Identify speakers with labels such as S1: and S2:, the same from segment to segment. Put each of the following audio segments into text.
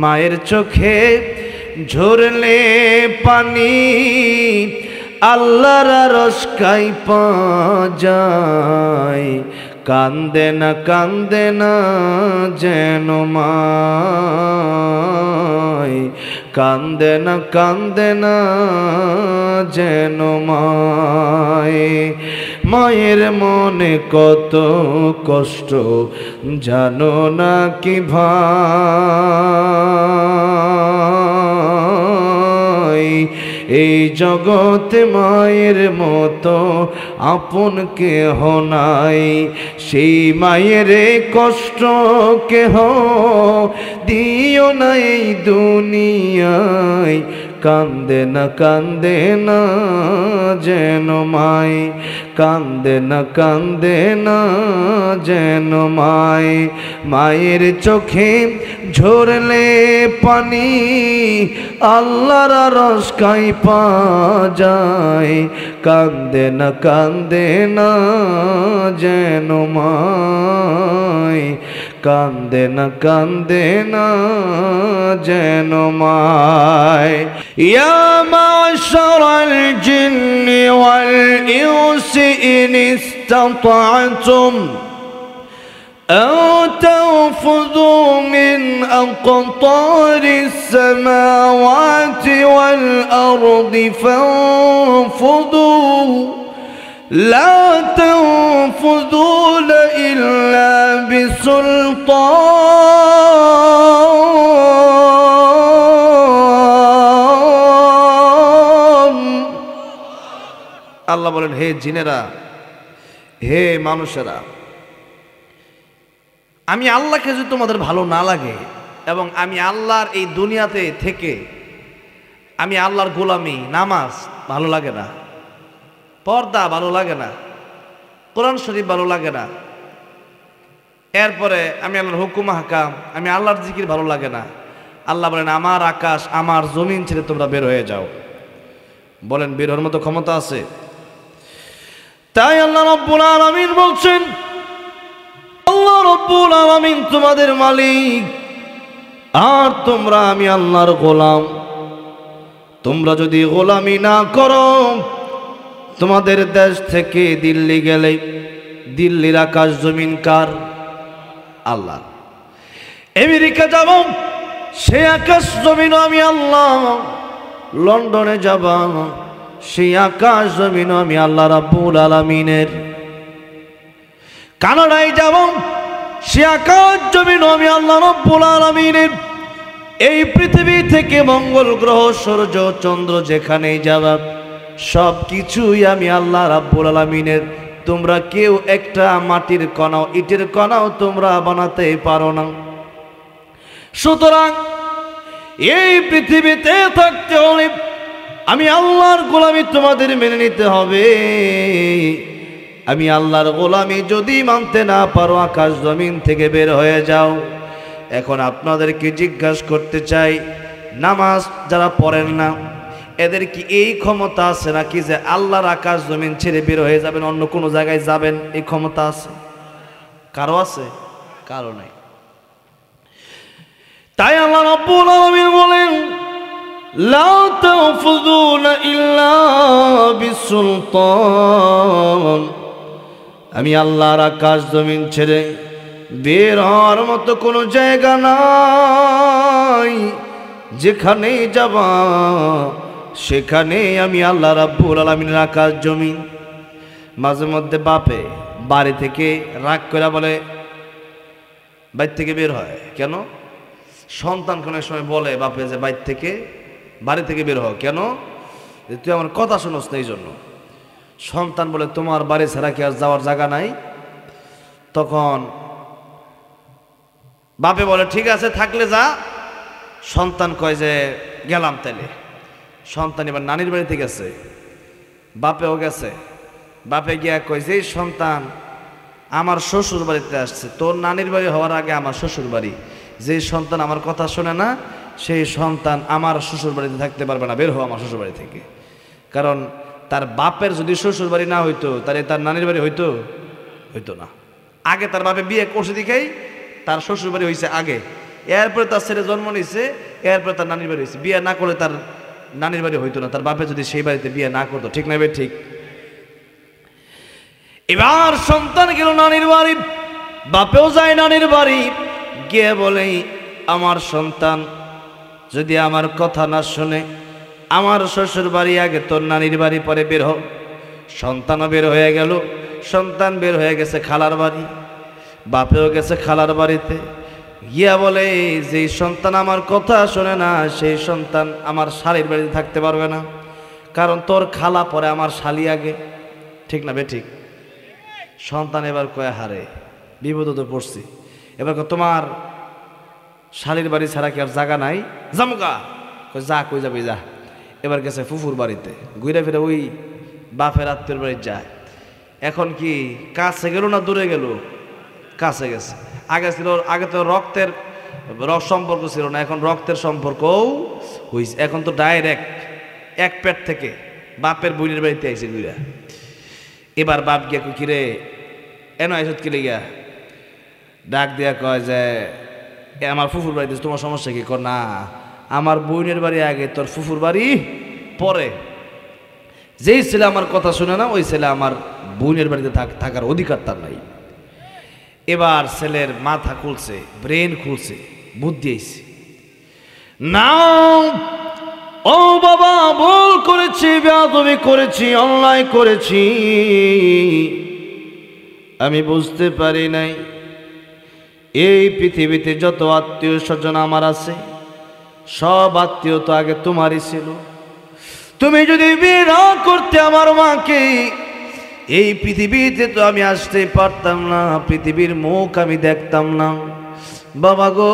S1: মায়ের চোখে ঝরলে পানি আল্লাহর আরশ কাঁইপা যায়। কান্দে না যেন মায়, কান্দে না যেন মায়। মায়ের মনে কত কষ্ট জানো না কি ভাই, এই জগতে মায়ের মতো আপন কেহ নাই। সেই মায়ের কষ্ট কেহ দিও না এই দুনিয়ায়। কান্দে না যেন মায়, কান্দে না যেন মায়। মায়ের চোখে ঝরলে পানি আল্লাহর আরশ কাঁইপা যায়। কান্দে না যেন মায়, কান্দে না যেন মায়। ইয়া মা'শারাল জিন্নি ওয়াল ইনসি ইন ইসতাতা'তুম أن تنفذوا من أقطار السماوات والأرض فانفذوا لا تنفذون إلا بسلطان। আল্লাহ বলেন, হে জিনেরা, হে মানুষেরা, আমি আল্লাহকে যদি তোমাদের ভালো না লাগে এবং আমি আল্লাহর এই দুনিয়াতে থেকে আমি আল্লাহর গোলামি, নামাজ ভালো লাগে না, পর্দা ভালো লাগে না, কোরআন শরীফ ভালো লাগে না, এরপরে আমি আল্লাহর হুকুম হাকাম, আমি আল্লাহর জিকির ভালো লাগে না, আল্লাহ বলেন আমার আকাশ আমার জমিন ছেড়ে তোমরা বের হয়ে যাও। বলেন বের হওয়ার মতো ক্ষমতা আছে? তাই আল্লাহ রাব্বুল আলামিন বলছেন, আল্লাহ রাব্বুল আলামিন তোমাদের মালিক আর তোমরা আমি আল্লাহর গোলাম। তোমরা যদি গোলামি না করো, তোমাদের দেশ থেকে দিল্লি গেলে দিল্লির আকাশ জমিন কার? আল্লাহ। আমেরিকা যাব, সে আকাশ জমিন আমি আল্লাহ। লন্ডনে যাব, সেই আকাশ জমিন আমি আল্লাহ রাব্বুল আলামিনের। কানাডায় যাব, সে আকাশ জমিন আমি আল্লাহ রাব্বুল আলামিনের। এই পৃথিবী থেকে মঙ্গল গ্রহ সূর্য চন্দ্র যেখানেই যাবা সব কিছুই আমি আল্লাহ রাব্বুল আলামিনের। তোমরা কেউ একটা মাটির কণাও ইটের কণাও তোমরা বানাতে পারো না। সুতরাং এই পৃথিবীতে থাকতে হলে আমি আল্লাহর গোলামি তোমাদের মেনে নিতে হবে। আমি আল্লাহর গোলামি যদি মানতে না পারো, আকাশ জমিন থেকে বের হয়ে যাও। এখন আপনাদেরকে জিজ্ঞাসা করতে চাই, নামাজ যারা পড়েন না এদের কি এই ক্ষমতা আছে নাকি যে আল্লাহর আকাশ জমিন ছেড়ে বের হয়ে যাবেন, অন্য কোনো জায়গায় যাবেন? এই ক্ষমতা আছে? কারো আছে? কারো নাই। তাই আল্লাহ রাব্বুল আলামিন বলেন, লা তানফুযুনা ইল্লা বিসুলতান। আমি আল্লাহর আকাশ জমিন ছেড়ে বের হওয়ার মতো কোনো জায়গা নাই। যেখানেই যাবা সেখানে আমি আল্লাহ রাব্বুল আলামিনের আকাশ জমিন। মাঝে মধ্যে বাপে বাড়ি থেকে রাগ করে বলে বাইর থেকে বের হয় কেন? সন্তান কোনো সময় বলে বাপে যে বাইর থেকে বাড়ি থেকে বের হয় কেন? তুই আমার কথা শোনস না, এই জন্য। সন্তান বলে তোমার বাড়ি ছাড়া কি আর যাওয়ার জায়গা নাই? তখন বাপে বলে ঠিক আছে থাকলে যা। সন্তান কয় যে গেলাম। তাইলে সন্তান এবার নানির বাড়িতে গেছে, বাপেও গেছে। বাপে গিয়া কয় যে সন্তান আমার শ্বশুর বাড়িতে আসছে, তোর নানির বাড়ি হওয়ার আগে আমার শ্বশুর বাড়ি। যে সন্তান আমার কথা শোনে না সেই সন্তান আমার শ্বশুর বাড়িতে থাকতে পারবে না, বের হো আমার শ্বশুর বাড়ি থেকে। কারণ তার বাপের যদি শ্বশুর বাড়ি না হইতো তাহলে তার নানির বাড়ি হইতো না। আগে তার বাপে বিয়ে করছে দিকেই তার শ্বশুর বাড়ি হয়েছে আগে, এরপরে তার ছেলে জন্ম নিছে, এরপরে তার নানির বাড়ি হয়েছে। বিয়ে না করলে তার নানির বাড়ি হইতো না, তার বাপে যদি সেই বাড়িতে বিয়ে না করতো। ঠিক না ভাই? ঠিক। এবার সন্তান গেল নানির বাড়ি, বাপেও যায় নানির বাড়ি, গিয়ে বলে আমার সন্তান যদি আমার কথা না শুনে, আমার শ্বশুর বাড়ি আগে তোর নানির বাড়ি পরে বের হোক। সন্তানও বের হয়ে গেল, সন্তান বের হয়ে গেছে খালার বাড়ি, বাপেও গেছে খালার বাড়িতে। গিয়া বলে যে সন্তান আমার কথা শোনে না, সেই সন্তান আমার শালির বাড়িতে থাকতে পারবে না, কারণ তোর খালা পরে আমার শালি আগে। ঠিক না বে? ঠিক। সন্তান এবার কয়ে হারে বিপদে তো পড়ছি, এবার তোমার শালির বাড়ি ছাড়া কি আর জায়গা নাই? জামুকা যা, কই যাবি যা। এবার গেছে ফুফুর বাড়িতে, ঘুরে ফিরে ওই বাপের আত্মীয় বাড়ি যায়। এখন কি কাছে গেল না দূরে গেল? কাছে গেছে। আগে তো রক্তের সম্পর্ক ছিল না, এখন রক্তের সম্পর্কও হইছে। এখন তো ডাইরেক্ট এক পেট থেকে বাপের বোনের বাড়িতে আইসে ঘুরা। এবার বাপ গিয়া কিরে এন আইসত কিলে গিয়া ডাক দিয়া কয় যে আমার ফুফুর বাড়িতে, তোমার সমস্যা কি? কর না, আমার বোনের বাড়ি আগে, তোর ফুফুর বাড়ি পরে। যেই ছেলে আমার কথা শুনে না, ওই ছেলে আমার বোনের বাড়িতে থাকার অধিকার তার নাই। এবার ছেলের মাথা খুলছে, ব্রেন খুলছে, বুদ্ধি আইছে। না ও বাবা, ভুল করেছি, বেয়াদবি করেছি, অন্যায় করেছি, আমি বুঝতে পারি নাই এই পৃথিবীতে যত আত্মীয় স্বজন আমার আছে, সব আত্মীয় তো আগে তোমারই ছিল। তুমি যদি বিয়ে না করতে আমার মাকে, এই পৃথিবীতে তো আমি আসতে পারতাম না, পৃথিবীর মুখ আমি দেখতাম না। বাবা গো,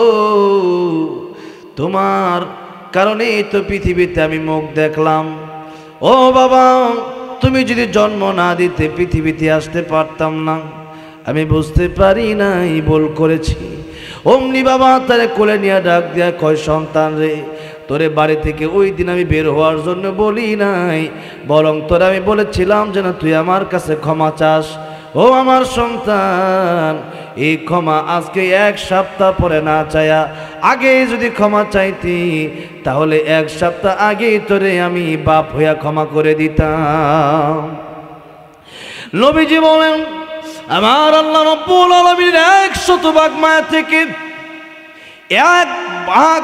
S1: তোমার কারণেই তো পৃথিবীতে আমি মুখ দেখলাম। ও বাবা, তুমি যদি জন্ম না দিতে পৃথিবীতে আসতে পারতাম না। আমি বুঝতে পারি নাই, ভুল করেছি। অমনি বাবা তারে কোলে নিয়ে ডাক দিয়া কয়, সন্তান রে, তোরে বাড়ি থেকে ওই দিন আমি বের হওয়ার জন্য বলি নাই, বরং তোরে আমি বলেছিলাম যেন তুই আমার কাছে ক্ষমা চাস। ও আমার সন্তান, এই ক্ষমা আজকে 1 সপ্তাহ পরে না চায়া আগে যদি ক্ষমা চাইতি, তাহলে 1 সপ্তাহ আগেই তোরে আমি বাপ হইয়া ক্ষমা করে দিতাম। নবীজি বলেন, আমার আল্লাহ রাব্বুল আলামিন 100 ভাগ মায়া থেকে 1 ভাগ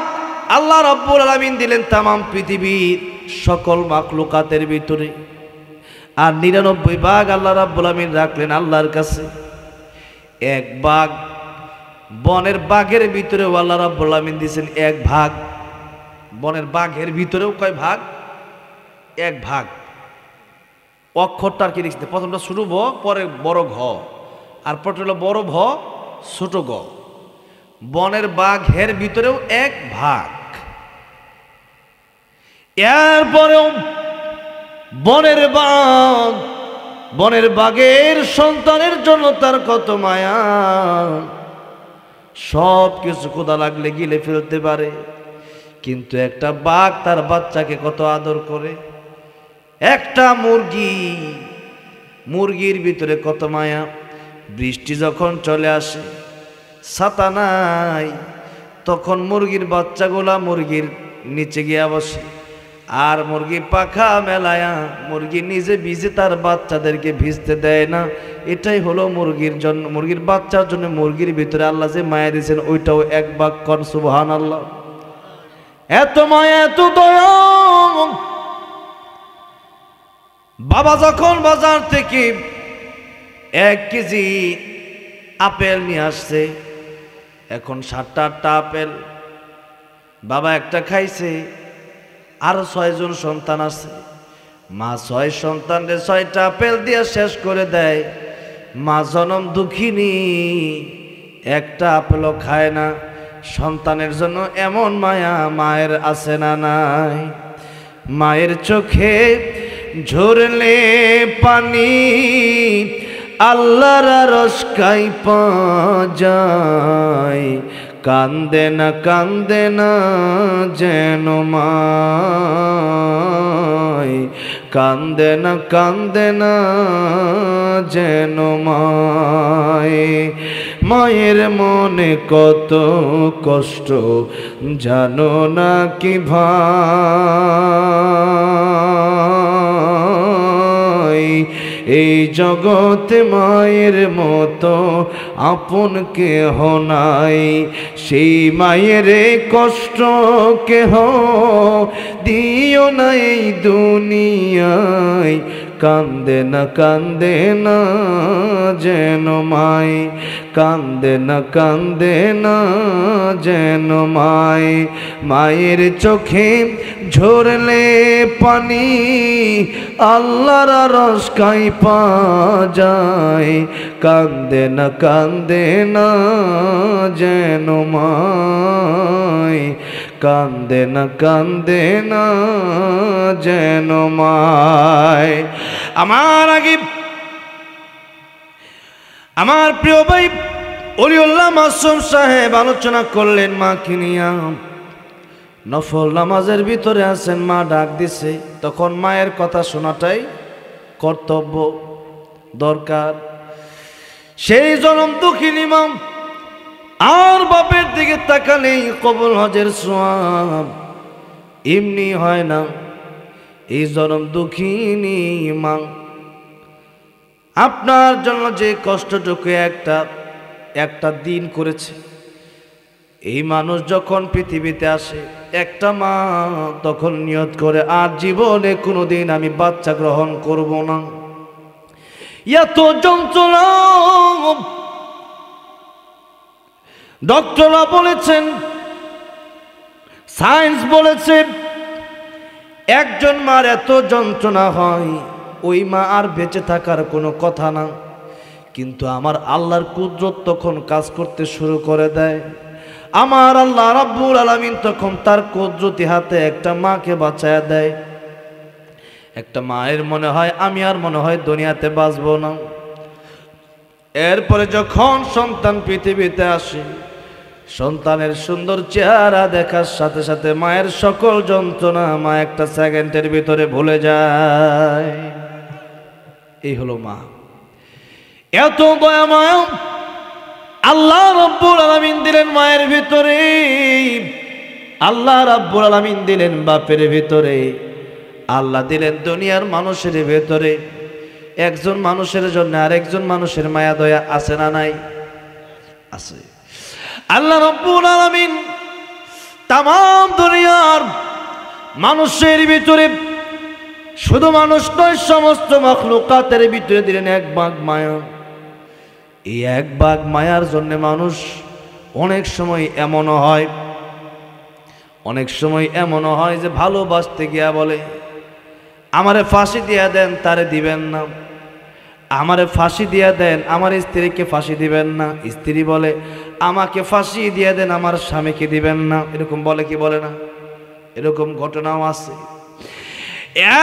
S1: আল্লাহ রাব্বুল আলামিন দিলেন তামাম পৃথিবীর সকল মাখলুকাতের ভিতরে, আর 99 ভাগ আল্লাহ রাব্বুল আলামিন রাখলেন আল্লাহর কাছে। 1 ভাগ বনের বাঘের ভিতরেও আল্লাহ রাব্বুল আলামিন দিয়েছেন 1 ভাগ। বনের বাঘের ভিতরেও কয় ভাগ? 1 ভাগ। অক্ষরটা আর কি লিখতে, প্রথমটা ছোট ভ, পরে বড় ঘ, আর পরে হলো বড় ভ ছোট গ। বনের বাঘের ভিতরেও 1 ভাগ। এরপরেও বনের বাঘের সন্তানের জন্য তার কত মায়া, সব কিছু ক্ষুধা লাগলে গিলে ফেলতে পারে, কিন্তু একটা বাঘ তার বাচ্চাকে কত আদর করে। একটা মুরগির ভিতরে কত মায়া। বৃষ্টি যখন চলে আসে, ছাতা নাই, তখন মুরগির বাচ্চাগুলা মুরগির নিচে গিয়া বসে, আর মুরগি পাখা মেলায়া মুরগি নিজে ভিজে তার বাচ্চাদেরকে ভিজতে দেয় না। এটাই হলো মুরগির বাচ্চার জন্য মুরগির ভিতরে আল্লাহ যে মায়া দিয়েছেন, ওইটাও 1 ভাগ। কর সুবহানাল্লাহ। এত মায়া, এত দয়া। বাবা যখন বাজার থেকে 1 কেজি আপেল নিয়ে আসছে, এখন 7টা আপেল, বাবা একটা খাইছে, আরো 6 জন সন্তান আছে। মা 6 সন্তানরে 6টা আপেল দিয়ে শেষ করে দেয়। মা জনম দুঃখিনী, একটা আপেলও খায় না। সন্তানের জন্য এমন মায়া মায়ের আছে না নাই? মায়ের চোখে ঝরলে পানি, আল্লাহর আরশ কাঁইপা যায়, কান্দে না যেন মাই, কান্দে না যেন মাই। মায়ের মনে কত কষ্ট জানো না কি ভাই, এই জগতে মায়ের মতো আপন কেহ নাই। সেই মায়ের কষ্ট কেহ দিও না এই দুনিয়ায়, কান্দে না যেন মাই, কান্দে না যেন মাই। মায়ের চোখে ঝরলে পানি আল্লাহর আরশ কাঁইপা যায়, কান্দে না যেন মাই, কান্দে না যেন মাই। আমার আগে আমার প্রিয় ভাই ওলিউল্লাহ মাসুম সাহেব আলোচনা করলেন মাকে নিয়া। নফল নামাজের ভিতরে আছেন, মা ডাক দিছে, তখন মায়ের কথা শোনাটাই কর্তব্য, দরকার। সেই জনম দুঃখিনী মা আর বাপের দিকে তাকালেই কবুল হজের সওয়াব এমনি হয় না। এই জনম দুঃখিনী মা আপনার জন্য যে কষ্টটুকু একটা দিন করেছে, এই মানুষ যখন পৃথিবীতে আসে একটা মা তখন নিয়ত করে আর জীবনে কোনোদিন আমি বাচ্চা গ্রহণ করব না। এত যন্ত্রণা ডক্টররা বলেছেন, সায়েন্স বলেছে, একজন মার এত যন্ত্রণা হয় ওই মা আর বেঁচে থাকার কোনো কথা না। কিন্তু আমার আল্লাহর কুদরত তখন কাজ করতে শুরু করে দেয়। আমার আল্লাহ রাব্বুল আলামিন তখন তার কুদরতি হাতে একটা মাকে বাঁচায়া দেয়। একটা মায়ের মনে হয় আমি আর মনে হয় দুনিয়াতে বাঁচব না। এরপরে যখন সন্তান পৃথিবীতে আসে, সন্তানের সুন্দর চেহারা দেখার সাথে সাথে মায়ের সকল যন্ত্রণা মা একটা সেকেন্ডের ভিতরে ভুলে যায়। এই হলো মা। এত দয়া মায়া আল্লাহ রাব্বুল আলামিন দিলেন মায়ের ভিতরে, আল্লাহ রাব্বুল আলামিন দিলেন বাপের ভিতরে, আল্লাহ দিলেন দুনিয়ার মানুষের ভিতরে। একজন মানুষের জন্য আরেকজন মানুষের মায়া দয়া আছে না নাই? আছে। আল্লাহ রাব্বুল আলামিন তামাম দুনিয়ার মানুষের ভিতরে, শুধু মানুষ নয় সমস্ত মাখলুকাতের ভিতরে দিলেন এক ভাগ মায়া। এই এক ভাগ মায়ার জন্য মানুষ অনেক সময় এমনও হয় যে ভালোবাসতে গিয়া বলে আমারে ফাঁসি দিয়া দেন, তারে দিবেন না। আমারে ফাঁসি দিয়া দেন, আমার স্ত্রীকে ফাঁসি দিবেন না। স্ত্রী বলে আমাকে ফাঁসি দিয়ে দেন, আমার স্বামীকে দিবেন না। এরকম বলে কি বলে না? এরকম ঘটনাও আছে।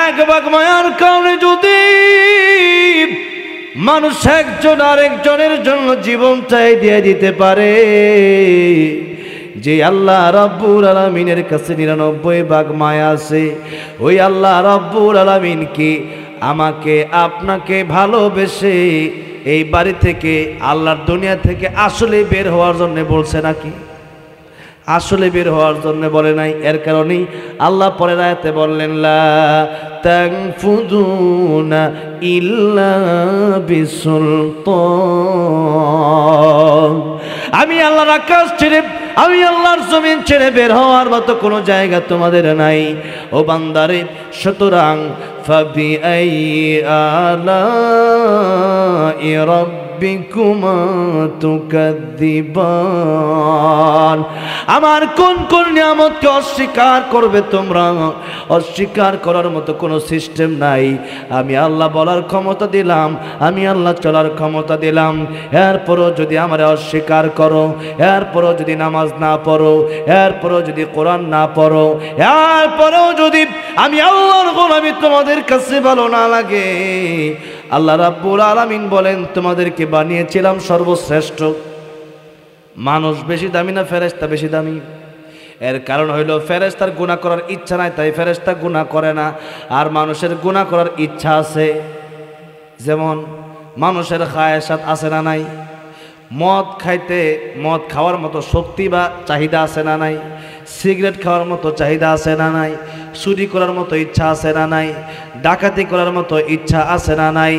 S1: এক ভাগ মায়ার কারণে যদি মানুষ একজন আরেকজনের জন্য জীবনটাই দিয়ে দিতে পারে, যে আল্লাহ রাব্বুল আলামিনের কাছে 99 ভাগ মায়া আছে, ওই আল্লাহ রাব্বুল আলামিন কি আমাকে আপনাকে ভালোবেসে এই বাড়ি থেকে আল্লাহর দুনিয়া থেকে আসলে বের হওয়ার জন্য বলছে নাকি? আসলে বের হওয়ার জন্য বলে নাই। এর কারণেই আল্লাহ পরের আয়াতে বললেন লা তানফুদুনা ইল্লা বিসুলতান। আমি আল্লাহর আকাশ ছেড়ে, আমি আল্লাহর জমিন ছেড়ে বের হওয়ার মতো কোনো জায়গা তোমাদের নাই ও বান্দারে। সুতরাং ফাবিআই আলাই রাব্বিকুমা তুকাদ্দিবান। আমার কোন কোন নিয়ামতকে অস্বীকার করবে তোমরা? অস্বীকার করার মতো কোনো সিস্টেম নাই। আমি আল্লাহ বলার ক্ষমতা দিলাম, আমি আল্লাহ চলার ক্ষমতা দিলাম। এরপরও যদি আমারে অস্বীকার করো, এরপরও যদি নামাজ না পড়ো, এরপরও যদি কোরআন না পড়ো, এরপরও যদি আমি আল্লাহর গোলামি তোমাদের কাছে ভালো না লাগে, আল্লাহ রাব্বুল আলামিন বলেন তোমাদেরকে বানিয়েছিলাম সর্বশ্রেষ্ঠ। মানুষ বেশি দামি না ফেরেশতা বেশি দামি? এর কারণ হইল ফেরেশতার গুনাহ করার ইচ্ছা নাই, তাই ফেরেশতা গুনাহ করে না। আর মানুষের গুনাহ করার ইচ্ছা আছে। যেমন মানুষের খায়েশাত আছে না নাই? মদ খাওয়ার মতো শক্তি বা চাহিদা আছে না নাই? সিগারেট খাওয়ার মতো চাহিদা আছে না নাই? চুরি করার মতো ইচ্ছা আছে না নাই? ডাকাতি করার মতো ইচ্ছা আছে না নাই?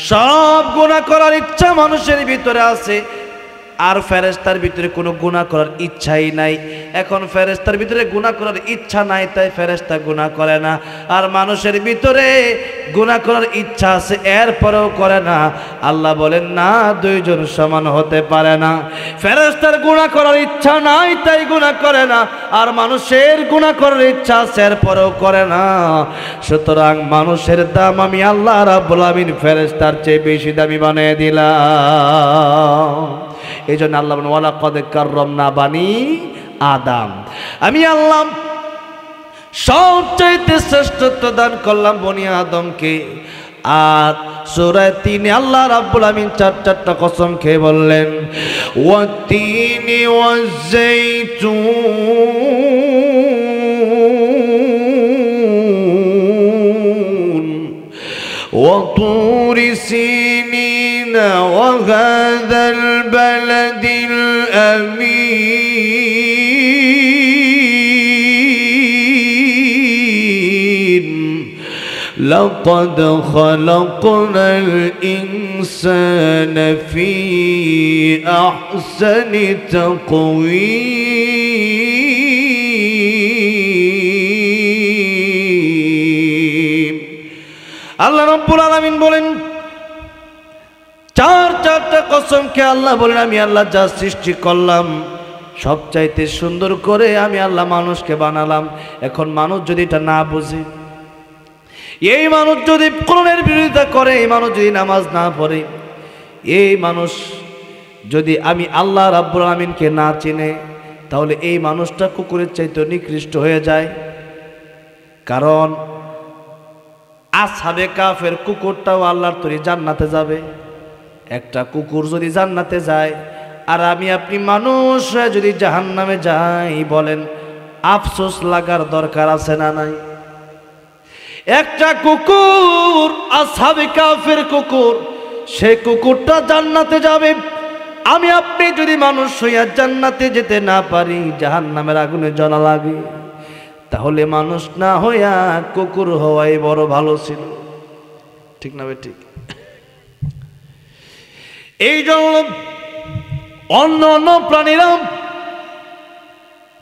S1: সব গুনাহ করার ইচ্ছা মানুষের ভিতরে আছে। আর ফেরেশতার ভিতরে কোনো গুনাহ করার ইচ্ছাই নাই। এখন ফেরেশতার ভিতরে গুনাহ করার ইচ্ছা নাই, তাই ফেরেশতা গুনাহ করে না। আর মানুষের ভিতরে গুনাহ করার ইচ্ছা আছে, এরপরেও করে না। আল্লাহ বলেন না, দুইজন সমান হতে পারে না। ফেরেশতার গুনাহ করার ইচ্ছা নাই, তাই গুনাহ করে না। আর মানুষের গুনাহ করার ইচ্ছা আছে, এরপরেও করে না। সুতরাং মানুষের দাম আমি আল্লাহ রাব্বুল আমিন ফেরেশতার চেয়ে বেশি দামি বানিয়ে দিলাম। এই জন্য আল্লাহ বলেন ওয়ালাকাদ কাররামনা বানি আদম। আমি আল্লাহ সবচাইতে শ্রেষ্ঠত্ব দান করলাম বনি আদমকে। আর সূরা ৩ আল্লাহ রাব্বুল আমিন চারটা কসম খেয়ে বললেন ওয়াত-তিনি ওয়াজ-যাইতুন وطور سينين وهذا البلد الأمين لقد خلقنا الإنسان في أحسن تقويم। আল্লাহ রাব্বুল আলামিন বলেন চারটা কসমকে আল্লাহ বলেন আমি আল্লাহ যা সৃষ্টি করলাম সবচাইতে সুন্দর করে আমি আল্লাহ মানুষকে বানালাম। এখন মানুষ যদি এটা না বুঝে, এই মানুষ যদি কোরআনের বিরোধিতা করে, এই মানুষ যদি নামাজ না পড়ে, এই মানুষ যদি আমি আল্লাহ রাব্বুল আলামিনকে না চিনে, তাহলে এই মানুষটা কুকুরের চাইতে নিকৃষ্ট হয়ে যায়। কারণ আসহাবে কাফের কুকুরটাও আল্লাহর তৈরি জান্নাতে যাবে। একটা কুকুর যদি জান্নাতে যায় আর আমি আপনি মানুষ যদি জাহান্নামে যাই, বলেন আফসোস লাগার দরকার আছে না নাই? একটা কুকুর আসহাবে কাফের কুকুর, সেই কুকুরটা জান্নাতে যাবে। আমি আপনি যদি মানুষ হইয়া জান্নাতে যেতে না পারি, জাহান্নামের আগুনে জ্বলা লাগে, তাহলে মানুষ না হইয়া কুকুর হওয়াই বড় ভালো ছিল। ঠিক না? ঠিক। এই জন্য অন্য অন্য প্রাণীরা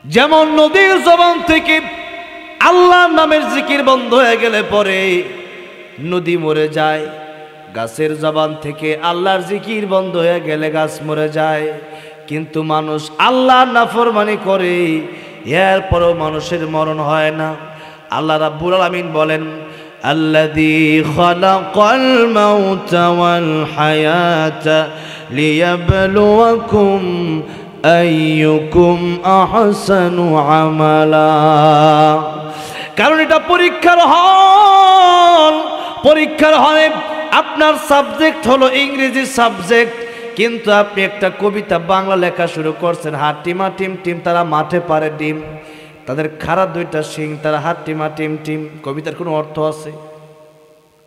S1: যেমন নদীর জবান থেকে আল্লাহর নামের জিকির বন্ধ হয়ে গেলে পরে নদী মরে যায়, গাছের জবান থেকে আল্লাহর জিকির বন্ধ হয়ে গেলে গাছ মরে যায়। কিন্তু মানুষ আল্লাহর নাফরমানি করে, এরপরও মানুষের মরণ হয় না। আল্লাহ রাব্বুল আলামিন বলেন আল্লাযী খালাকাল মাউতা ওয়াল হায়াতা লিয়াবলুয়াকুম আইয়ুকুম আহসানু আমালা। কারণ এটা পরীক্ষার হল। পরীক্ষার হলে আপনার সাবজেক্ট হলো ইংরেজি সাবজেক্ট, কিন্তু আপনি একটা কবিতা বাংলা লেখা শুরু করছেন, হাট্টিমা টিম টিম তারা মাঠে পারে ডিম, তাদের খাড়া দুইটা শিং তারা হাট্টিমা টিম টিম। কবিতার কোনো অর্থ আছে?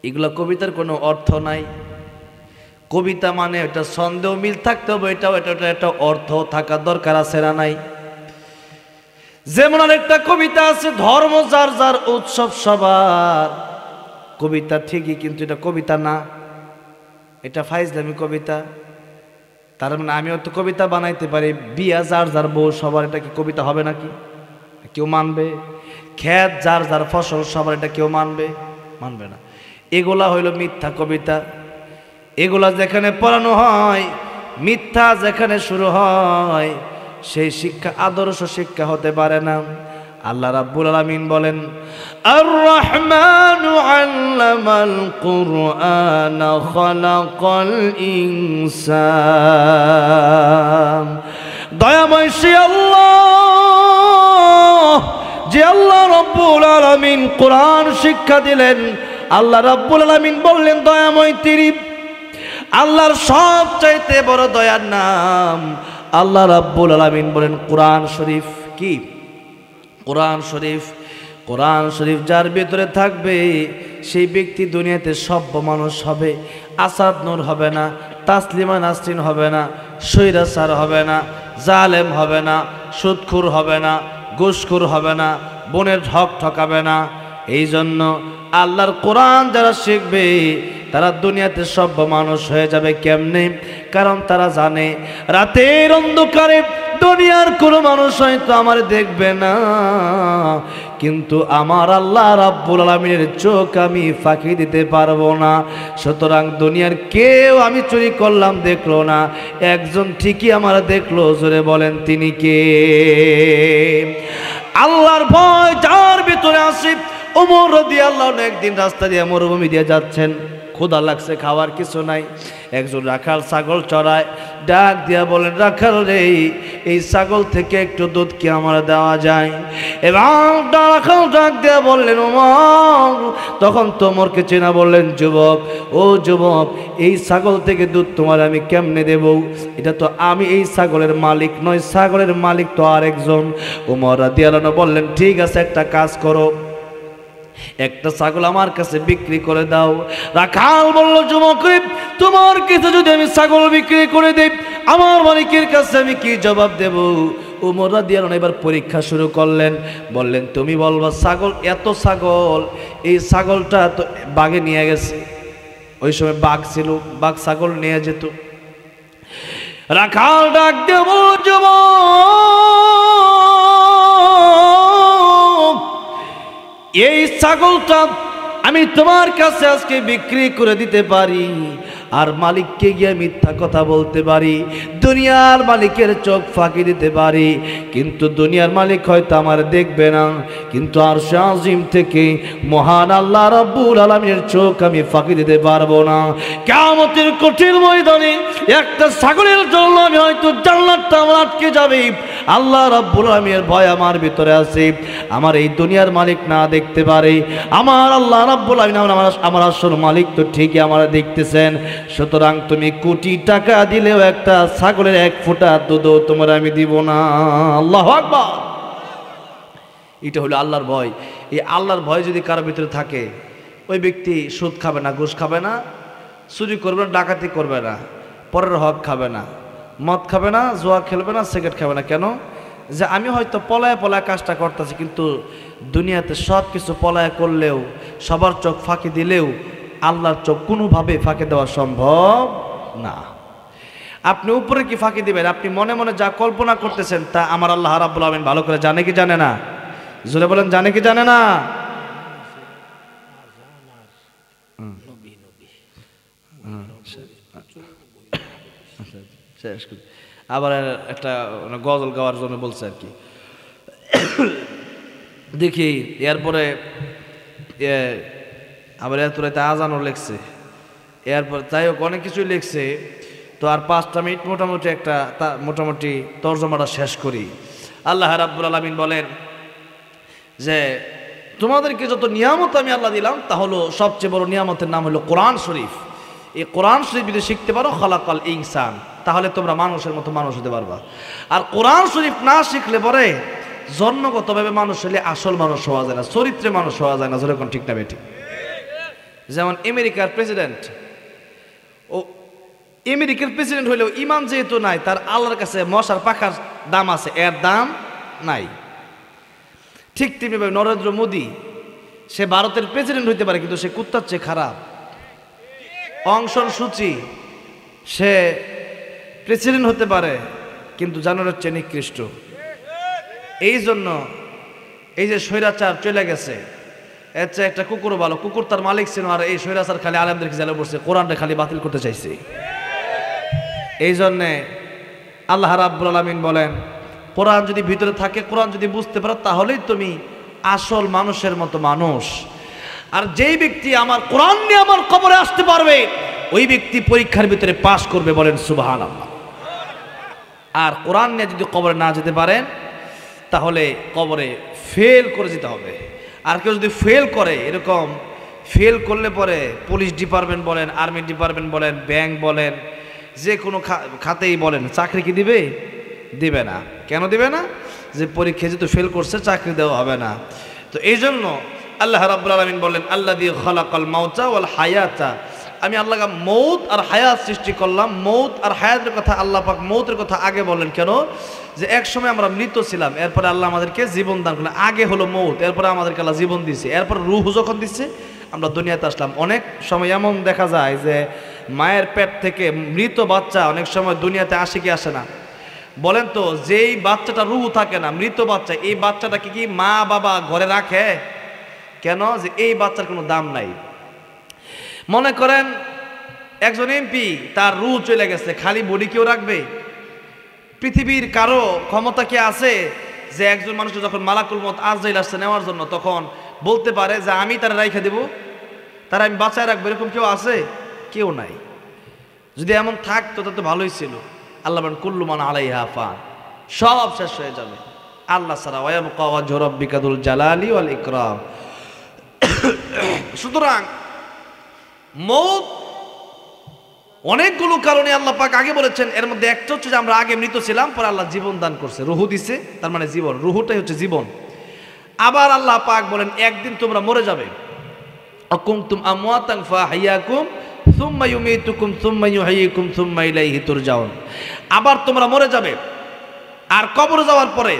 S1: এগুলো কবিতার কোনো অর্থ নাই। কবিতা মানে এটা সন্দেহ মিল থাকতে হবে, এটাও একটা অর্থ থাকা দরকার আছে না নাই? যেমন আরেকটা কবিতা আছে ধর্ম যার যার উৎসব সবার। কবিতা ঠিকই, কিন্তু এটা কবিতা না, এটা ফাইজলামি কবিতা। তার মানে আমিও তো কবিতা বানাইতে পারি, বিয়া যার যার বউ সবার, এটা কি কবিতা হবে নাকি? কেউ মানবে? ক্ষেত যার যার ফসল সবার, এটা কেউ মানবে? মানবে না। এগুলা হইল মিথ্যা কবিতা। এগুলা যেখানে পড়ানো হয়, মিথ্যা যেখানে শুরু হয়, সেই শিক্ষা আদর্শ শিক্ষা হতে পারে না। আল্লাহ রাব্বুল আলামিন বলেন আর রহমানু আল্লামাল কুরআন খালাকাল ইনসান। দয়াময় সে আল্লাহ, যে আল্লাহ রাব্বুল আলামিন কোরআন শিক্ষা দিলেন। আল্লাহ রাব্বুল আলামিন বললেন দয়াময় তিনি। আল্লাহর সবচাইতে বড় দয়ার নাম আল্লাহ রাব্বুল আলামিন বলেন কোরআন শরীফ কি? কোরআন শরীফ, কোরআন শরীফ যার ভিতরে থাকবে সেই ব্যক্তি দুনিয়াতে সভ্য মানুষ হবে, আসাদ নূর হবে না, তাসলিমা নাসরিন হবে না, স্বৈরাচার হবে না, জালেম হবে না, সুদখোর হবে না, ঘুষখোর হবে না, বোনের হক ঠকাবে না। এই জন্য আল্লাহর কোরআন যারা শিখবে তারা দুনিয়াতে সভ্য মানুষ হয়ে যাবে। কেমনে? কারণ তারা জানে রাতের অন্ধকারে দুনিয়ার কোনো মানুষ হয়তো আমার দেখবে না, কিন্তু আমার আল্লাহ রাব্বুল আলামিনের চোখ আমি ফাঁকি দিতে পারবো না। সুতরাং দুনিয়ার কেউ আমি চুরি করলাম দেখলো না, একজন ঠিকই আমার দেখলো। জোরে বলেন তিনি কে? আল্লাহর ভয় যার ভিতরে আসে। ওমর রাদিয়াল্লাহু আনহু একদিন রাস্তা দিয়ে মরুভূমি দিয়ে যাচ্ছেন, ক্ষুধা লাগছে, খাওয়ার কিছু নাই। একজন রাখাল ছাগল চড়ায়, ডাক দিয়া বলেন, রাখাল রে, এই ছাগল থেকে একটু দুধ কি আমার দেওয়া যায়? এবং রাখাল ডাক দিয়া বললেন, ওমর। তখন তো ওমরকে চেনা, বললেন, যুবক, ও যুবক, এই ছাগল থেকে দুধ তোমার আমি কেমনে দেব? এটা তো আমি এই ছাগলের মালিক নয়, ছাগলের মালিক তো আরেকজন। ওমর রাদিয়াল্লাহু আনহু বললেন, ঠিক আছে, একটা কাজ করো, একটা ছাগল আমার কাছে বিক্রি করে দাও। রাখাল বলল, যুবক, তোমার কাছে যদি আমি ছাগল বিক্রি করে দেই, আমার মালিকের কাছে আমি কি জবাব দেব? ওমর রাদিয়াল্লাহু আনহু এবার পরীক্ষা শুরু করলেন, বললেন, তুমি বলবা ছাগল, এত ছাগল, এই ছাগলটা তো বাঘে নিয়ে গেছে। ওই সময় বাঘ ছিল, বাঘ ছাগল নিয়ে যেত। রাখাল ডাক দিয়ে বলল, যুবক, এই ছাগলটা আমি তোমার কাছে আজকে বিক্রি করে দিতে পারি, আর মালিককে গিয়ে মিথ্যা কথা বলতে পারি, দুনিয়ার মালিকের চোখ ফাঁকি দিতে পারি, কিন্তু দুনিয়ার মালিক হয়তো আমার দেখবে না, কিন্তু আরশে আজিম থেকে মহান আল্লাহ রাব্বুল আলামিনের চোখ আমি ফাঁকি দিতে পারবো না। কিয়ামতের কঠিন ময়দানে একটা ছাগলের জন্য আমি হয়তো জান্নাতটা আমার আটকে যাবে। আল্লাহ রাব্বুল আলামিনের ভয় আমার ভিতরে আছে, আমার এই দুনিয়ার মালিক না দেখতে পারে, আমার আল্লাহ রাব্বুল আলামিন আমার আসল মালিক তো ঠিকই আমার দেখতেছেন। সুতরাং তুমি কোটি টাকা দিলেও একটা ছাগলের এক ফোঁটা দুধও তোমার আমি দিব না। আল্লাহু আকবার। এটা হলো আল্লাহর ভয়। এই আল্লাহর ভয় যদি কারো ভিতরে থাকে, ওই ব্যক্তি সুদ খাবে না, ঘুষ খাবে না, চুরি করবে না, ডাকাতি করবে না, পরের হক খাবে না, মদ খাবে না, জুয়া খেলবে না, সিগারেট খাবে না। কেন? যে আমি হয়তো পলায় পলায় কাজটা করতেছি, কিন্তু দুনিয়াতে সব কিছু পলায় করলেও, সবার চোখ ফাঁকি দিলেও আল্লাহর চোখ কোনোভাবে ফাঁকি দেওয়া সম্ভব না। আপনি উপরে কি ফাঁকি দিবেন? আপনি মনে মনে যা কল্পনা করতেছেন তা আমার আল্লাহ রাব্বুল আলামিন ভালো করে জানে কি জানে না? জোরে বলেন, জানে কি জানে না? আবার একটা গজল গাওয়ার জন্য বলছে আর কি। দেখি এরপরে আবার এরপরে আজানও লিখছে, এরপর যাই হোক অনেক কিছুই লিখছে। তো আর 5টা মিনিট মোটামুটি একটা মোটামুটি তর্জমাটা শেষ করি। আল্লাহ রাব্বুল আলামিন বলেন যে তোমাদেরকে যত নিয়ামত আমি আল্লাহ দিলাম, তা হলো সবচেয়ে বড় নিয়ামতের নাম হলো কোরআন শরীফ। এই কোরআন শরীফ যদি শিখতে পারো, খালাকাল ইনসান, তাহলে তোমরা মানুষের মতো মানুষ হতে পারবা। আর কোরআন শরীফ না শিখলে পরে জন্মগতভাবে মানুষ হলে আসল মানুষ হওয়া যায় না, চরিত্রে মানুষ হওয়া যায় না। যেরকম ঠিক না বেঠিক? যেমন আমেরিকার প্রেসিডেন্ট, ও আমেরিকার প্রেসিডেন্ট হইলেও ইমান যেহেতু নাই, তার আল্লাহর কাছে মশার পাখার দাম আছে, এর দাম নাই। ঠিক তেমনিভাবে নরেন্দ্র মোদী, সে ভারতের প্রেসিডেন্ট হইতে পারে, কিন্তু সে কুত্তার চেয়ে খারাপ। অং সান সু চি, সে প্রেসিডেন্ট হতে পারে, কিন্তু জানোয়ারের চেয়ে নিকৃষ্ট। এই জন্য এই যে স্বৈরাচার চলে গেছে, এর চেয়ে একটা কুকুরও ভালো। কুকুর তার মালিক ছিল, আর এই স্বৈরাচার খালি আলেমদেরকে জেলে পড়ছে, কোরআনটা খালি বাতিল করতে চাইছে। এই জন্যে আল্লাহ রাব্বুল আলামিন বলেন, কোরআন যদি ভিতরে থাকে, কোরআন যদি বুঝতে পারো, তাহলেই তুমি আসল মানুষের মতো মানুষ। আর যেই ব্যক্তি আমার কোরআন নিয়ে আমার কবরে আসতে পারবে, ওই ব্যক্তি পরীক্ষার ভিতরে পাশ করবে। বলেন সুবহানাল্লাহ। আর কোরআন নিয়ে যদি কবরে না যেতে পারেন, তাহলে কবরে ফেল করে যেতে হবে। আর কেউ যদি ফেল করে, এরকম ফেল করলে পরে পুলিশ ডিপার্টমেন্ট বলেন, আর্মি ডিপার্টমেন্ট বলেন, ব্যাংক বলেন, যে কোনো খাতেই বলেন, চাকরি কি দিবে? দিবে না। কেন দিবে না? যে পরীক্ষা যেহেতু ফেল করছে চাকরি দেওয়া হবে না। তো এই জন্য আল্লাহ রাব্বুল আলামিন বললেন আল্লাযী খালাকাল মাউতা ওয়াল হায়াতা, আমি আল্লাহ মৌত আর হায়াত সৃষ্টি করলাম। মৌত আর হায়াতের কথা আল্লাহ পাক মৌতের কথা আগে বললেন কেন? যে এক সময় আমরা মৃত ছিলাম, এরপরে আল্লাহ আমাদেরকে জীবন দান করলেন। আগে হলো মৌত, এরপরে আমাদেরকে আল্লাহ জীবন দিয়েছে, এরপর রূহ যখন দিচ্ছে আমরা দুনিয়াতে আসলাম। অনেক সময় এমন দেখা যায় যে মায়ের পেট থেকে মৃত বাচ্চা অনেক সময় দুনিয়াতে আসে কি আসে না? বলেন তো, যেই বাচ্চাটা রূহ থাকে না, মৃত বাচ্চা, এই বাচ্চাটাকে কি মা বাবা ঘরে রাখে? কেন? যে এই বাচ্চার কোনো দাম নাই। মনে করেন একজন এমপি, তার রূহ চলে গেছে, খালি বডি কেউ রাখবে? পৃথিবীর কারো ক্ষমতা কি আছে যে একজন মানুষকে যখন মালাকুল মউত আজরাইল আসছে নেওয়ার জন্য তখন বলতে পারে যে আমি তারা রাইখা দেব, তারা আমি বাঁচায় রাখবো? এরকম কেউ আছে? কেউ নাই। যদি এমন থাকতো তাহলে তো ভালোই ছিল। আল্লাহ বলেন কুল্লু মান আলাইহা ফান, সব শেষ হয়ে যাবে আল্লাহ ছাড়া। ওয়ায়াবকা ওয়াজহু রাব্বিকা যুল জালালি ওয়াল ইকরাম। সুতরাং মৌত অনেকগুলো কারণে আল্লাহ পাক আগে বলেছেন, এর মধ্যে একটা হচ্ছে যে আমরা আগে মৃত ছিলাম, পরে আল্লাহ জীবন দান করছে, রূহ দিছে, তার মানে জীবন, রূহটাই হচ্ছে জীবন। আবার আল্লাহ পাক বলেন একদিন তোমরা মরে যাবে। আকুনতুম আমওয়াতান ফাআহইয়াকুম সুম্মা ইউমীতুকুম সুম্মা ইউহয়িকুম সুম্মা ইলাইহি তুরজাউন। আবার তোমরা মরে যাবে, আর কবরে যাওয়ার পরে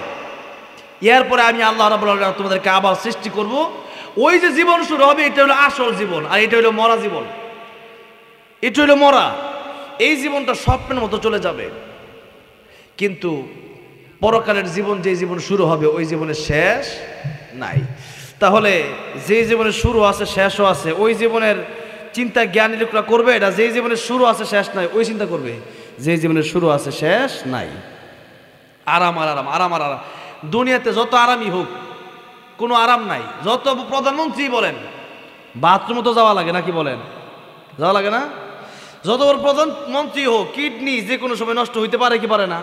S1: এরপরে আমি আল্লাহ রাব্বুল আলামিন তোমাদেরকে আবার সৃষ্টি করব। ওই যে জীবন শুরু হবে এটা হলো আসল জীবন, আর এটা হলো মরা জীবন। এটা হলো মরা। এই জীবনটা স্বপ্নের মতো চলে যাবে, কিন্তু পরকালের জীবন, যে জীবন শুরু হবে ওই জীবনের শেষ নাই। তাহলে যে জীবনের শুরু আছে শেষও আছে, ওই জীবনের চিন্তা জ্ঞানী লোকরা করবে এটা। যে জীবনের শুরু আছে শেষ নাই ওই চিন্তা করবে যে জীবনের শুরু আছে শেষ নাই। আরাম আর আরাম, আরাম আর আরাম। দুনিয়াতে যত আরামই হোক কোনো আরাম নাই। যত প্রধানমন্ত্রী বলেন, বাথরুমে তো যাওয়া লাগে নাকি বলেন? যাওয়া লাগে না? যত বড় প্রধানমন্ত্রী হোক, কিডনি যে কোনো সময় নষ্ট হইতে পারে কি পারে না?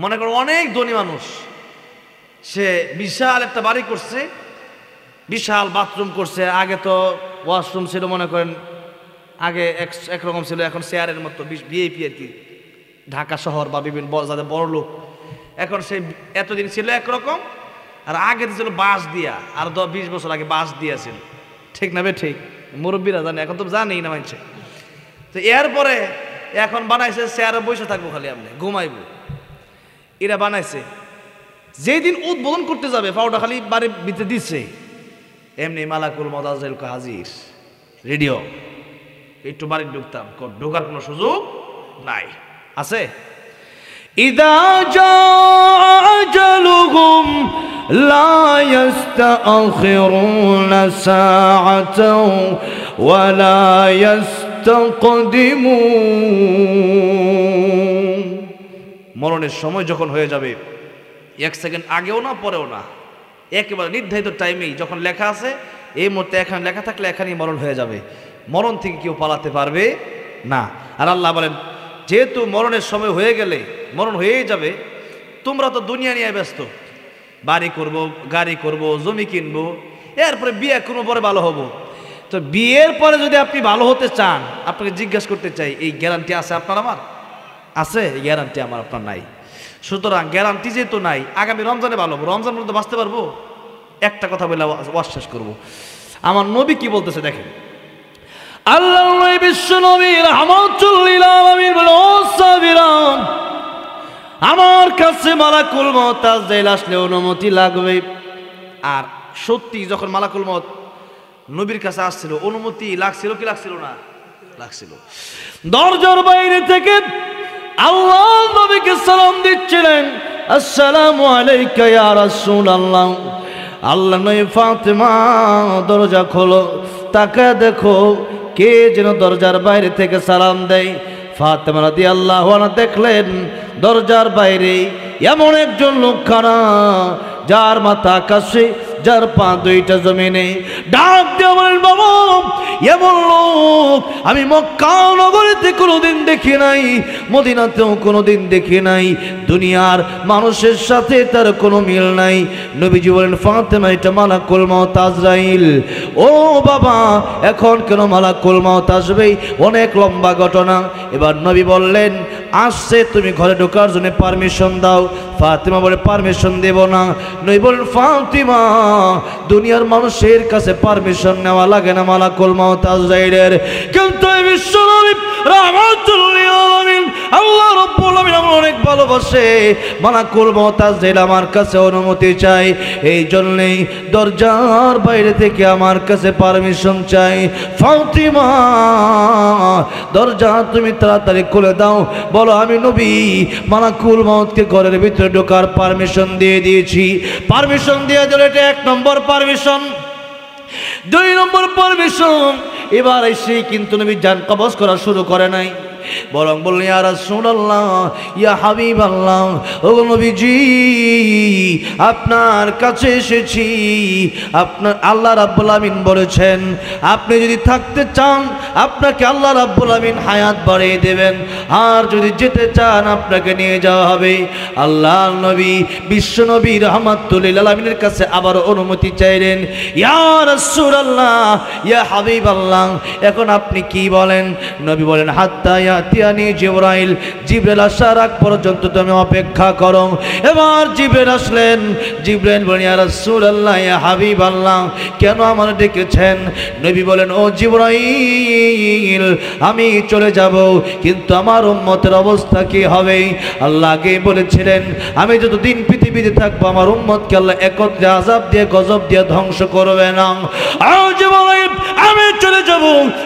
S1: মনে করো অনেক ধনী মানুষ, সে বিশাল একটা বাড়ি করছে, বিশাল বাথরুম করছে। আগে তো ওয়াশরুম ছিল মনে করেন, আগে একরকম ছিল, এখন শেয়ারের মতো ভিআইপি আর কি, ঢাকা শহর বা বিভিন্ন যাদের বড় লোক। এখন সে এতদিন ছিল একরকম, আর আগে ছিল বাঁশ দিয়া, আর 20 বছর আগে বাঁশ দিয়েছিল। ঠিক না বে? ঠিক। মুরব্বীরা জানে, এখন তো জানেই না মানছে। তো এরপরে এখন বানাইছে চেয়ারে বসে থাকবো, খালি আপনি ঘুমাইবো। এরা বানাইছে, যেই দিন উদ্বোধন করতে যাবে পাউডা খালি বাড়ির ভিতরে দিচ্ছে, এমনি মালাকুল মউত আজরাইল হাজির, রেডিও। একটু বাড়ি ঢুকতাম, ঢোকার কোনো সুযোগ নাই। আছে? ইদা জাআ আজালুহুম লা ইস্তাখিরুনা সাআতাও ওয়া লা ইস্তাকদিমুন। মরণের সময় যখন হয়ে যাবে, 1 সেকেন্ড আগেও না পরেও না, একেবারে নির্ধারিত টাইমেই যখন লেখা আছে এই মুহূর্তে এখানে লেখা থাকলে এখানেই মরণ হয়ে যাবে। মরণ থেকে কেউ পালাতে পারবে না। আর আল্লাহ বলেন যেহেতু মরণের সময় হয়ে গেলে মরণ হয়েই যাবে, তোমরা তো দুনিয়া নিয়ে ব্যস্ত, বাড়ি করব, গাড়ি করব, জমি কিনবো, এরপরে বিয়ে করবো, পরে ভালো হব। তো বিয়ের পরে যদি আপনি ভালো হতে চান, আপনাকে জিজ্ঞাসা করতে চাই, এই গ্যারান্টি আছে আপনার আমার? আছে? এই গ্যারান্টি আমার আপনার নাই। সুতরাং গ্যারান্টি যেহেতু নাই, আগামী রমজানে ভালো হবো, রমজান পর্যন্ত বাঁচতে পারবো? একটা কথা বলে ওয়াজ শেষ করবো। আমার নবী কি বলতেছে দেখেন। আল্লাহ বিশ্ব নবী রাহমাতুল লিল আলামিন বলে, ও সাহাবীরা, আমার কাছে মালাকুল মউত আজরাইল আসলে অনুমতি লাগবে। আর সত্যি যখন মালাকুল মউত নবীর কাছে আসছিল, অনুমতি লাগছিল কি লাগছিল না? লাগছিল। দরজার বাইরে থেকে আল্লাহ নবীকে সালাম দিচ্ছিলেন, আসসালামু আলাইকা ইয়া রাসূলুল্লাহ। আল্লাহ নবী, ফাতেমা দরজা খোলো, তাকে দেখো কে যেন দরজার বাইরে থেকে সালাম দেয়। ফাতেমা রাদিয়াল্লাহু আনহা দেখলেন দরজার বাইরে এমন একজন লোক খানা, যার মাথা আকাশে, যার পা দুইটা জমিনে। ডাক দিয়ে বলেন, বাবা, এমন লোক আমি মক্কা নগরীতে কোনোদিন দেখি নাই, মদিনাতেও কোনোদিন দেখি নাই, দুনিয়ার মানুষের সাথে তার কোনো মিল নাই। নবীজি বলেন, ফাতেমা, এটা মালাকুল মউত আজরাইল। ও বাবা, এখন কেন মালাকুল মউত আসবে? অনেক লম্বা ঘটনা। এবার নবী বললেন, আসছে, তুমি ঘরে ঢোকার জন্য পারমিশন দাও। ফাতিমা বলে পারমিশন দেব না। নবী বলেন ফাতিমা, দুনিয়ার মানুষের কাছে পারমিশন নেওয়া লাগে না মালাকুল মউত আজরাইলের, কিন্তু এই বিশ্বনবী রাহমাতুল লিল আলামিন আল্লাহ রাব্বুল আলামিন আমার অনেক ভালোবাসে, মালাকুল মউত আজরাইল আমার কাছে অনুমতি চাই, এই জন্যই দরজার বাইরে থেকে আমার কাছে পারমিশন চাই। ফাতিমা, দরজা তুমি তাড়াতাড়ি খুলে দাও, বলো আমি নবী মালাকুল মউতকে ঘরের ভিতরে ঢোকার পারমিশন দিয়ে দিয়েছি। পারমিশন দিয়ে দিলে এটা 1 নম্বর পারমিশন। 2 নম্বর পারমিশন, এবার এসে কিন্তু নবী জান কবজ করা শুরু করে নাই, বরং বললেন ইয়া রাসূলুল্লাহ, ইয়া হাবিবাল্লাহ, ও নবীজি আপনার কাছে এসেছি। আপনার আল্লাহ রাব্বুল আমিন বলেছেন আপনি যদি থাকতে চান আপনাকে আল্লাহ রাব্বুল আমিন হায়াত বাড়িয়ে দেবেন, আর যদি যেতে চান আপনাকে নিয়ে যাওয়া হবে। আল্লাহর নবী বিশ্ব নবী রাহমাতুল লিল আলামিনের কাছে আবার অনুমতি চাইলেন, ইয়া রাসূলুল্লাহ, ইয়া হাবিবাল্লাহ, এখন আপনি কি বলেন? নবী বলেন হাত্তা ইয়াতিয়ানি জিবরাইল, জিবরাইল আসার আগ পর্যন্ত তুমি অপেক্ষা করো। এবার জিবরাইল আসলেন। জিবরাইল বলেন ইয়া রাসূলুল্লাহ, ইয়া হাবিবাল্লাহ, কেন আমার ডেকেছেন? নবী বলেন ও জিবরাইল, আমি চলে যাব, কিন্তু আমার উম্মতের অবস্থা কি হবে? আল্লাহ আগে বলেছিলেন আমি যতদিন পৃথিবীতে থাকবো আমার উম্মতকে আল্লাহ একত্রে আযাব দিয়ে গজব দিয়ে ধ্বংস করবে না। আর জিবরাইল আমি চলে যাব,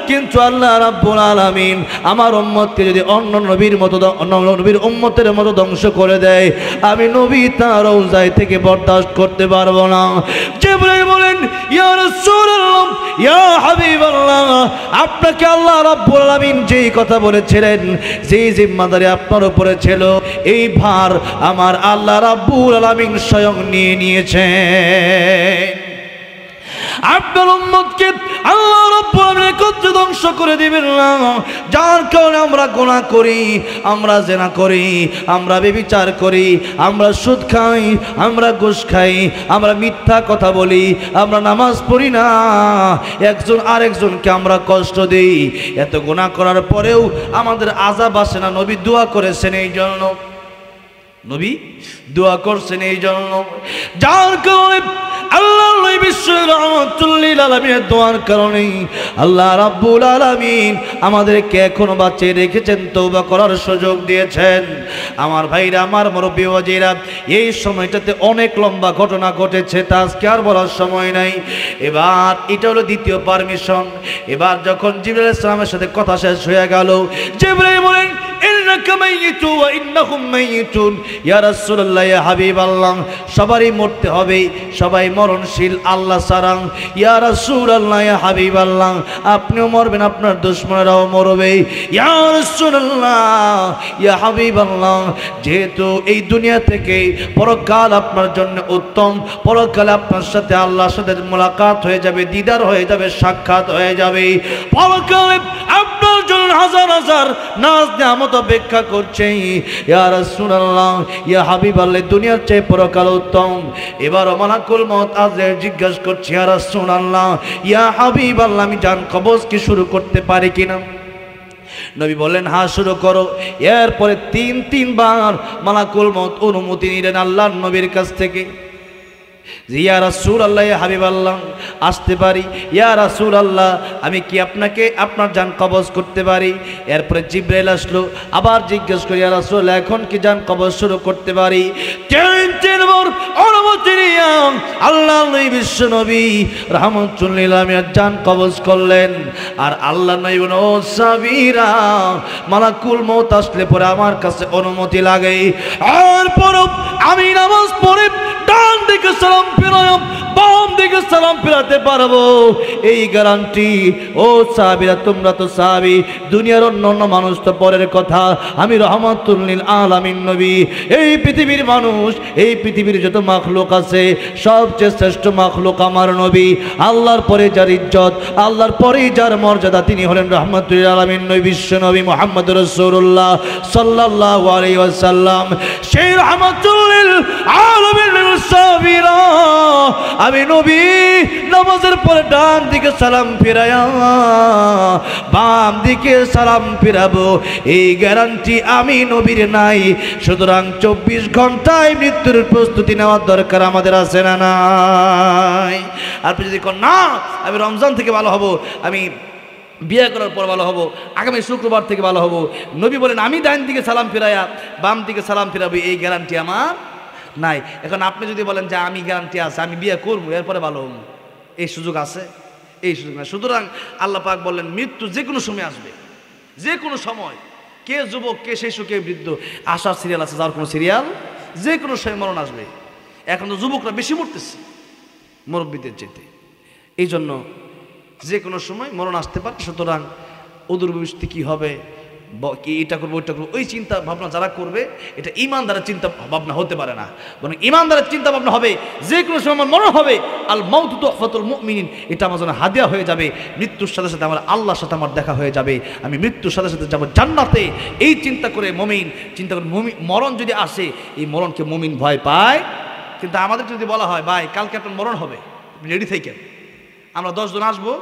S1: কিন্তু আল্লাহ রাব্বুল আলামিন আমার উম্মতকে যদি অন্য নবীর মতো নবীর উম্মতের মতো ধ্বংস করে দেয়, আমি নবী তার রওজায় থেকে বরদাস্ত করতে পারবো না। জিবরাইল বলেন ইয়া রাসূলুল্লাহ, ইয়া হাবিবাল্লাহ, আপনাকে আল্লাহ রাব্বুল আলামিন যেই কথা বলেছিলেন, যেই জিম্মাদারি আপনার উপরে ছিল, এই ভার আমার আল্লাহ রাব্বুল আলামিন স্বয়ং নিয়ে নিয়েছেন। আপনার উম্মতকে আল্লাহ রাব্বুল আলামিন একত্রে ধ্বংস করে দিবেন না, যার কারণে আমরা গুনাহ করি, আমরা জিনা করি, আমরা ব্যভিচার করি, আমরা সুদ খাই, আমরা ঘুষ খাই, আমরা মিথ্যা কথা বলি, আমরা নামাজ পড়ি না, একজন আরেকজনকে আমরা কষ্ট দেই। এত গুনাহ করার পরেও আমাদের আযাব আসে না। নবী দোয়া করেছেন এই জন্য, নবী দোয়া করছেন এই জন্য, যার কারণে আল্লাহ বিশ্ব রাহমাতুল লিল আলামিনের দোয়ার কারণে আল্লাহ রাব্বুল আলামিন আমাদেরকে এখনো বাঁচিয়ে রেখেছেন, তওবা করার সুযোগ দিয়েছেন। আমার ভাইরা, আমার মুরব্বী ওয়াজিরা, এই সময়টাতে অনেক লম্বা ঘটনা ঘটেছে, তা আজকে আর বলার সময় নাই। এবার এটা হলো দ্বিতীয় পারমিশন। এবার যখন জিবরাইল আলাইহিস সালামের সাথে কথা শেষ হয়ে গেল, জিবরাইল বলেন ইন্নাকা মাইয়িতুন ওয়া ইন্নাহুম মাইয়িতুন, ইয়া রাসূলুল্লাহ, ইয়া হাবিবাল্লাহ, সবারই মরতে হবে, সবাই মরণশীল আল্লাহ ছাড়া। ইয়া রাসূলুল্লাহ, ইয়া হাবিবাল্লাহ, আপনিও মরবেন, আপনার দুশমনেরাও মরবে। ইয়া রাসূলুল্লাহ, ইয়া হাবিবাল্লাহ, যেহেতু এই দুনিয়া থেকে পরকাল আপনার জন্য উত্তম, পরকালে আপনার সাথে আল্লাহর সাথে মোলাকাত হয়ে যাবে, দিদার হয়ে যাবে, সাক্ষাৎ হয়ে যাবে। পরকালে আপনার জন্য হাজার হাজার নাজ নিয়ামত অপেক্ষা করছে। ইয়া রাসূলুল্লাহ, ইয়া হাবিবাল্লাহ, দুনিয়ার চেয়ে পরকাল উত্তম। এবার মালাকুল মউত আজরাইল জিজ্ঞাসা করছে ইয়া রাসূলুল্লাহ, ইয়া হাবিবাল্লাহ, আমি জান কবজ কি শুরু করতে পারি কিনা? নবী বললেন হ্যাঁ, শুরু করো। এরপরে তিনবার মালাকুল মউত অনুমতি নিলেন আল্লাহর নবীর কাছ থেকে। ইয়া রাসূলুল্লাহ, ইয়া হাবিবাল্লাহ, আসতে পারি? ইয়া রাসূলুল্লাহ, আমি কি আপনাকে আপনার জান কবজ করতে পারি? এরপরে জিবরাইল আসলো, আবার জিজ্ঞেস করি ইয়া রাসূলুল্লাহ, এখন কি জান কবজ শুরু করতে পারি? তিনবার অনুমতি নিয়ে আল্লাহ নবী বিশ্ব নবী রাহমাতুল লিল আলামিন জান কবজ করলেন। আর আল্লাহ নবী বলেন ও সাহাবীরা, মালাকুল মউত আসলে পরে আমার কাছে অনুমতি লাগে, আর পরও আমি নামাজ পড়ে ডান দিকে সালাম ফিরাই, বাম দিকে সালাম ফিরাতে পারবো, এই গ্যারান্টি। ও সাহাবীরা, তোমরা তো সাহাবী, দুনিয়ার অন্য মানুষ তো পরের কথা, আমি রাহমাতুল লিল আলামিন নবী। এই পৃথিবীর মানুষ, এই পৃথিবীর যত মাখলুক আছে সবচেয়ে শ্রেষ্ঠ মাখলুক আমার নবী। আল্লাহর পরে যার ইজ্জত, আল্লাহর পরে যার মর্যাদা, তিনি হলেন রাহমাতুল লিল আলামিন নবী, বিশ্ব নবী মুহাম্মদ রাসূলুল্লাহ সাল্লাল্লাহু আলাইহি ওয়াসাল্লাম। সেই রাহমাতুল লিল আলামিন সাহাবীরা, আমি নবী নামাজের পরে ডান দিকে সালাম ফিরায়া বাম দিকে সালাম ফিরাবো, এই গ্যারান্টি আমি নবীর নাই। সুতরাং 24 ঘন্টায় মৃত্যুর প্রস্তুতি নেওয়ার দরকার আমাদের আছে না নাই? আপনি যদি কোন না আমি রমজান থেকে ভালো হব, আমি বিয়ে করার পর ভালো হব, আগামী শুক্রবার থেকে ভালো হব, নবী বলেন আমি ডান দিকে সালাম ফিরাইয়া বাম দিকে সালাম ফিরাবো, এই গ্যারান্টি আমার নাই। এখন আপনি যদি বলেন যে আমি গ্যারান্টি আছে, আমি বিয়ে করবো এরপরে ভালো হব, এই সুযোগ আছে? এই সুযোগ নাই। সুতরাং আল্লাহ পাক বললেন মৃত্যু যে কোনো সময় আসবে, যে কোনো সময়। কে যুবক, কে শিশু, কে বৃদ্ধ, আসার সিরিয়াল আছে, যার কোনো সিরিয়াল, যে কোনো সময় মরণ আসবে। এখন তো যুবকরা বেশি মরতেছে মুরব্বীদের চেয়ে, এই জন্য যে কোনো সময় মরণ আসতে পারে। সুতরাং অদূর ভবিষ্যতে কী হবে, কি এটা করবো ওইটা করবো, ওই চিন্তা ভাবনা যারা করবে এটা ইমানদারের চিন্তা ভাবনা হতে পারে না। বরং ইমানদারের চিন্তা ভাবনা হবে যে কোনো সময় আমার মরণ হবে, আল মাউতু তুহফাতুল মুমিনিন, এটা আমার জন্য হাদিয়া হয়ে যাবে। মৃত্যুর সাথে সাথে আমার আল্লাহর সাথে আমার দেখা হয়ে যাবে, আমি মৃত্যুর সাথে সাথে যাবো জান্নাতে। এই চিন্তা করে মুমিন চিন্তা করে মরণ যদি আসে, এই মরণকে মুমিন ভয় পায়। কিন্তু আমাদের যদি বলা হয় ভাই কালকে আপনার মরণ হবে, রেডি থাকেন, আমরা 10 জন আসবো,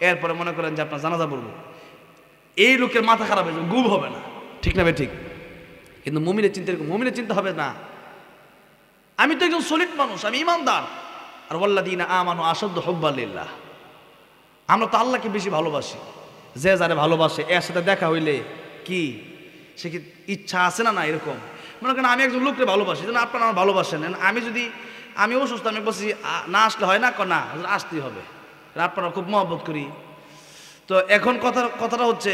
S1: এরপরে মনে করেন যে আপনার জানাজা পড়বো, এই লোকের মাথা খারাপ হয়ে যাবে, ঘুম হবে না, ঠিক না ভাই? ঠিক। কিন্তু মুমিনের চিন্তা এরকম, মুমিনের চিন্তা হবে না আমি তো একজন সলিড মানুষ, আমি ইমানদার। আর ওয়াল্লাযীনা আমানু আশাদ্দু হুব্বান লিল্লাহ, আমরা তো আল্লাহকে বেশি ভালোবাসি। যে যারে ভালোবাসে এর সাথে দেখা হইলে কি সে কি ইচ্ছা আছে না? না এরকম মনে করেন আমি একজন লোককে ভালোবাসি, যেন আপনারা আমার ভালোবাসেন। আমি যদি আমি অসুস্থ, আমি বলছি না আসলে হয় না, না আসতেই হবে, আপনারা খুব মহব্বত করি। তো এখন কথাটা হচ্ছে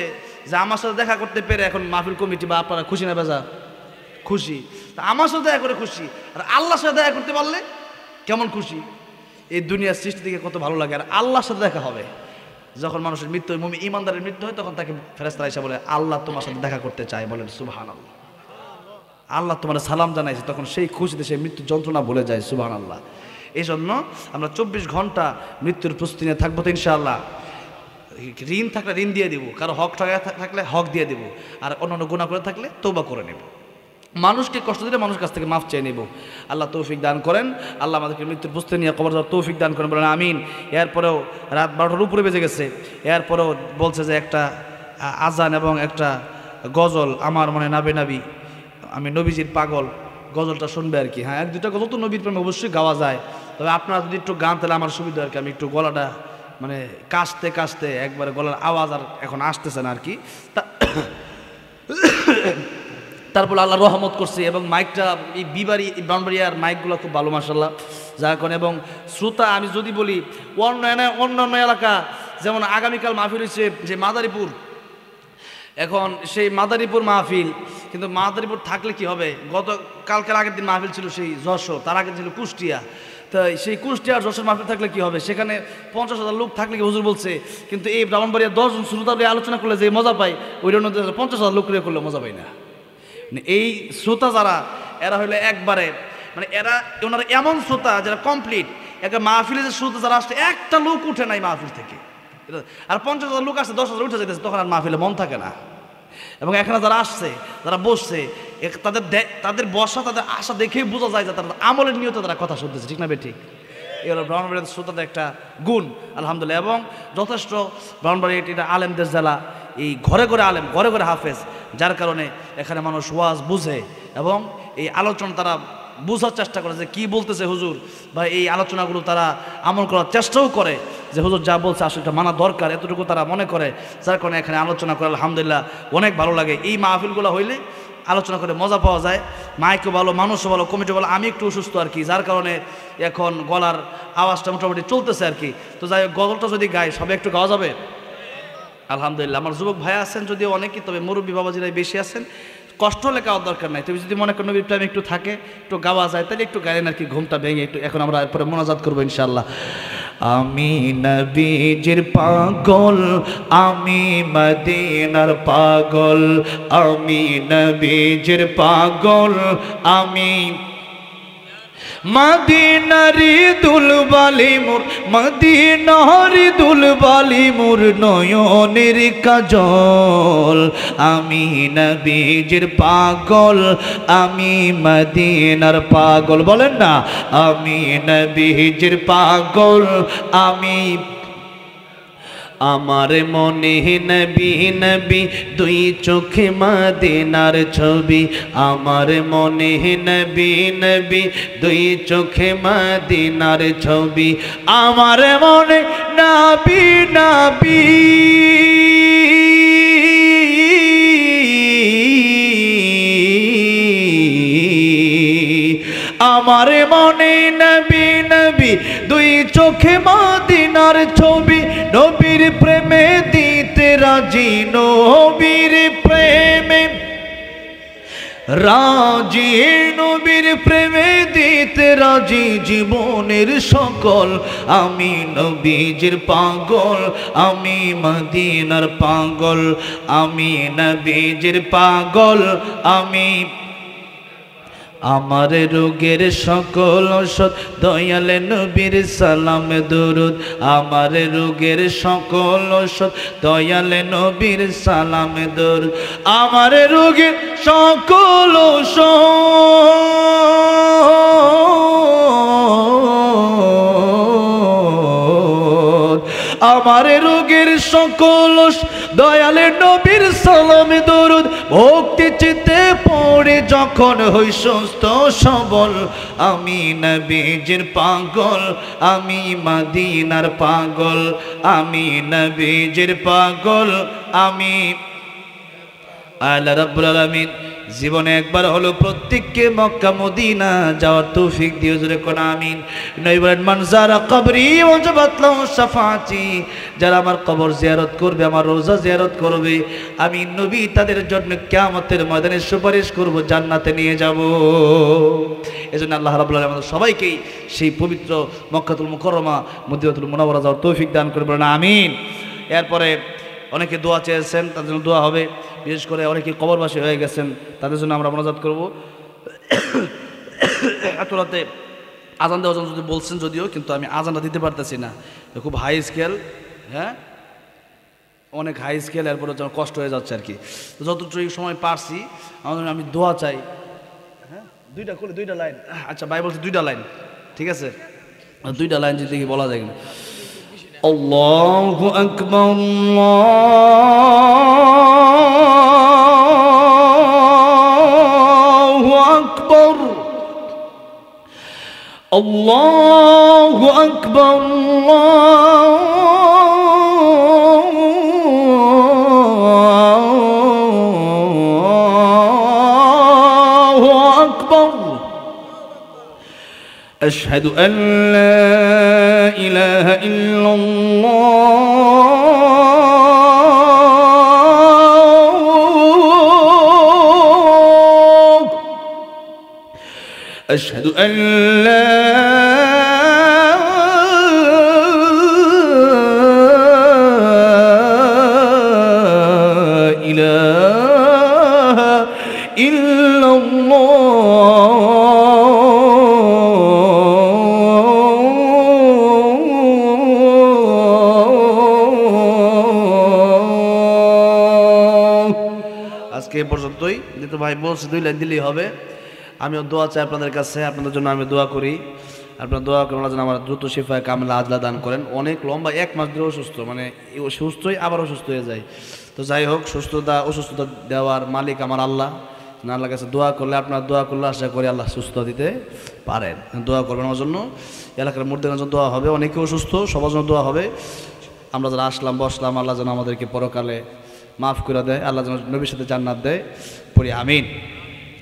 S1: যে আমার সাথে দেখা করতে পেরে এখন মাহফিল কমিটি বা আপনারা খুশি না বেজা? খুশি। তা আমার সাথে দেখা করে খুশি, আর আল্লাহর সাথে দেখা করতে পারলে কেমন খুশি। এই দুনিয়ার সৃষ্টি থেকে কত ভালো লাগে। আর আল্লাহর সাথে দেখা হবে যখন মানুষের মৃত্যু হয়, মুমিন ইমানদারের মৃত্যু হয়, তখন তাকে ফেরেশতারা এসে বলে আল্লাহ তোমার সাথে দেখা করতে চায়। বলেন সুবহানাল্লাহ। আল্লাহ তোমার সালাম জানাইছে, তখন সেই খুশিতে সেই মৃত্যুর যন্ত্রণা ভুলে যায়। সুবহানাল্লাহ। এই জন্য আমরা 24 ঘন্টা মৃত্যুর প্রস্তুতি নিয়ে থাকবো তো ইনশাআল্লাহ। ঋণ থাকলে ঋণ দিয়ে দেবো, কারো হক টাকা থাকলে হক দিয়ে দেবো, আর অন্যান্য গুনাহ করে থাকলে তওবা করে নেব। মানুষকে কষ্ট দিলে মানুষের কাছ থেকে মাফ চেয়ে নেব। আল্লাহ তৌফিক দান করেন। আল্লাহ আমাদেরকে মৃত্যুর প্রস্তুতি নিয়ে কবর যাওয়ার তৌফিক দান করেন, বলেন আমিন। এরপরেও রাত 12টার উপরে বেজে গেছে, এরপরেও বলছে যে একটা আজান এবং একটা গজল আমার মনে নাবি আমি নবীজির পাগল, গজলটা শুনবে আর কি। হ্যাঁ, 1-2টা গজল তো নবীর প্রেমে অবশ্যই গাওয়া যায়, তবে আপনারা যদি একটু গান তাহলে আমার সুবিধা আর কি। আমি একটু গলাটা মানে কাশতে কাশতে একবারে গলার আওয়াজ আর এখন আসতেছে না আর কি। তারপর আল্লাহ রহমত করছে এবং মাইকটা এই ব্রাহ্মণবাড়িয়ার মাইকগুলো খুব ভালো মাশাআল্লাহ যার কারণে। এবং শ্রোতা আমি যদি বলি অন্যান্য এলাকা, যেমন আগামীকাল মাহফিল হচ্ছে যে মাদারীপুর, এখন সেই মাদারীপুর মাহফিল, কিন্তু মাদারীপুর থাকলে কি হবে, কালকের আগের দিন মাহফিল ছিল সেই যশোর, তার আগের ছিল কুষ্টিয়া। তো সেই কুষ্টিয়া আর যশোর মাহফিল থাকলে কি হবে, সেখানে 50,000 লোক থাকলে কি হুজুর বলছে, কিন্তু এই ব্রাহ্মণবাড়িয়া 10 জন শ্রোতা আলোচনা করলে যে মজা পায়, ওই জন্য 50,000 লোক করলে মজা পাই না। এই শ্রোতা যারা এরা হইলে একবারে মানে ওনারা এমন শ্রোতা যারা কমপ্লিট, একটা মাহফিলে যে শ্রোতা যারা আসছে একটা লোক উঠে নাই মাহফিল থেকে, আর 50,000 লোক আসছে 10,000 উঠে যেতেছে, তখন আর মাহফিলে মন থাকে না। এবং এখানে যারা আসছে, যারা বসছে, তাদের বসা, তাদের আশা দেখেই বোঝা যায় যে তারা আমলের নিয়তে তারা কথা শুনতেছে, ঠিক না বে ঠিক? এই হলো ব্রাহ্মণবাড়িয়ার শ্রোতাদের একটা গুণ আলহামদুলিল্লাহ। এবং যথেষ্ট ব্রাহ্মণবাড়িয়া এটা আলেমদের জেলা, এই ঘরে ঘরে আলেম, ঘরে ঘরে হাফেজ, যার কারণে এখানে মানুষ ওয়াজ বুঝে এবং এই আলোচনা তারা বোঝার চেষ্টা করে যে কী বলতেছে হুজুর, বা এই আলোচনাগুলো তারা আমল করার চেষ্টাও করে যে হুজুর যা বলছে আসলে এটা মানা দরকার, এতটুকু তারা মনে করে, যার কারণে এখানে আলোচনা করে আলহামদুলিল্লাহ অনেক ভালো লাগে। এই মাহফিলগুলো হইলে আলোচনা করে মজা পাওয়া যায়, মাইকও ভালো, মানুষও ভালো, কমিটিও ভালো। আমি একটু অসুস্থ আর কি, যার কারণে এখন গলার আওয়াজটা মোটামুটি চলতেছে আর কি। তো যাই হোক, গজলটা যদি গাই সবে একটু গাওয়া যাবে আলহামদুলিল্লাহ। আমার যুবক ভাই আছেন যদিও অনেকেই, তবে মুরব্বী বাবাজিরাই বেশি আছেন, কষ্ট হলে গাওয়ার দরকার নাই। তুমি যদি মনে করো নবীর প্রেমে একটু থাকে, একটু গাওয়া যায়, তাহলে একটু গাইলেন আর কি, ঘুমটা ভেঙে একটু। এখন আমরা এরপরে মোনাজাত করবো ইনশাআল্লাহ। আমি নবীজির পাগল, আমি মদিনার পাগল, আমি নবীজির পাগল, আমি
S2: মদিনারি দুলবালি মোর, মদিনারি দুলবালি মোর নয়নের কাজল। আমি নবীজির পাগল, আমি মদিনার পাগল। বলেন না, আমি নবীজির পাগল, আমি আমার মনে নবী নবী দুই চোখে মদিনার ছবি। আমার মনে নবী নবী দুই চোখে মদিনার ছবি। আমার মনে নবী নবী আমার মনে নবী নবী দুই চোখে মদিনার ছবি। নবীর প্রেমে দিতে রাজি, নবীর প্রেমে রাজি, নবীর প্রেমে দিতে রাজি জীবনের সকল। আমি নবীজির পাগল, আমি মদিনার পাগল। আমি নবীজির পাগল, আমি আমার রোগের সকল ঔষধ দয়াল নবীর সালাম দরুদ। আমার রোগের সকল ঔষধ দয়াল নবীর সালাম দরুদ। আমার রোগের সকল ঔষধ, আমার রোগের সকল দয়ালে নবীর সালাম দরুদ। ভক্তি চিতে পড়ে যখন হই সুস্থ সবল। আমি নবীজির পাগল, আমি মদিনার পাগল। আমি নবীজির পাগল, আমি আল্লাহ রাব্বুল আলামিন জীবনে একবার হলো প্রত্যেককে মক্কা মদিনা যাওয়ার তৌফিক দিও, জোরে কোন আমিন। নবী বলেন মান যারা কবরি ওয়াজাবাত লাহু শাফাআতি, যারা আমার কবর জিয়ারত করবে, আমার রওজা জিয়ারত করবে, আমি নবী তাদের জন্য কিয়ামতের ময়দানে সুপারিশ করব, জান্নাতে নিয়ে যাব। এজন্য আল্লাহ রাব্বুল আলামিন আমাদের সবাইকেই সেই পবিত্র মক্কাতুল মুকাররমা মদিনাতুল মুনাওয়ারা যাওয়ার তৌফিক দান করে, বলেন আমিন। এরপরে অনেকে দোয়া চেয়েছেন, তাদের জন্য দোয়া হবে। বিশেষ করে অনেকে কবরবাসী হয়ে গেছেন, তাদের জন্য আমরা মোনাজাত করব। এত রাতে আজান দেওয়ার জন্য যদি বলছেন যদিও, কিন্তু আমি আজানটা দিতে পারতেছি না, খুব হাই স্কেল, হ্যাঁ অনেক হাই স্কেল, এরপরে যেন কষ্ট হয়ে যাচ্ছে আর কি। তো যতটুকু সময় পারছি আমি দোয়া চাই। হ্যাঁ দুইটা করে দুইটা লাইন, আচ্ছা ভাই বলছে দুইটা লাইন, ঠিক আছে দুইটা লাইন যদি কি বলা যায় কিনা। আল্লাহু আকবার, আল্লাহু আকবার, আল্লাহু আকবার, আল্লাহু আকবার। أشهد أن لا إله إلا الله، أشهد أن لا إله إلا الله، আজকে এই পর্যন্তই। যেহেতু ভাই বলছে দুই লাইন দিলেই হবে, আমিও দোয়া চাই আপনাদের কাছে, আপনাদের জন্য আমি দোয়া করি। আপনারা দোয়া করেন যেন আমার দ্রুত শিফায়ে কামিলা আজলা দান করেন। অনেক লম্বা 1 মাস ধরে অসুস্থ, মানে সুস্থই আবার অসুস্থ হয়ে যায়। তো যাই হোক, সুস্থতা অসুস্থতা দেওয়ার মালিক আমার আল্লাহ। আল্লাহর কাছে দোয়া করলে, আপনার দোয়া করলে আশা করি আল্লাহ সুস্থ দিতে পারেন। দোয়া করবেন আমার জন্য, এলাকার মুর্দিনের জন্য দোয়া হবে, অনেকে অসুস্থ সবার জন্য দোয়া হবে। আমরা যারা আসলাম বসলাম, আল্লাহ যেন আমাদেরকে পরকালে মাফ করে দেয়, আল্লাহ যেন নবীর সাথে জান্নাত দেয়, পড়ি আমিন।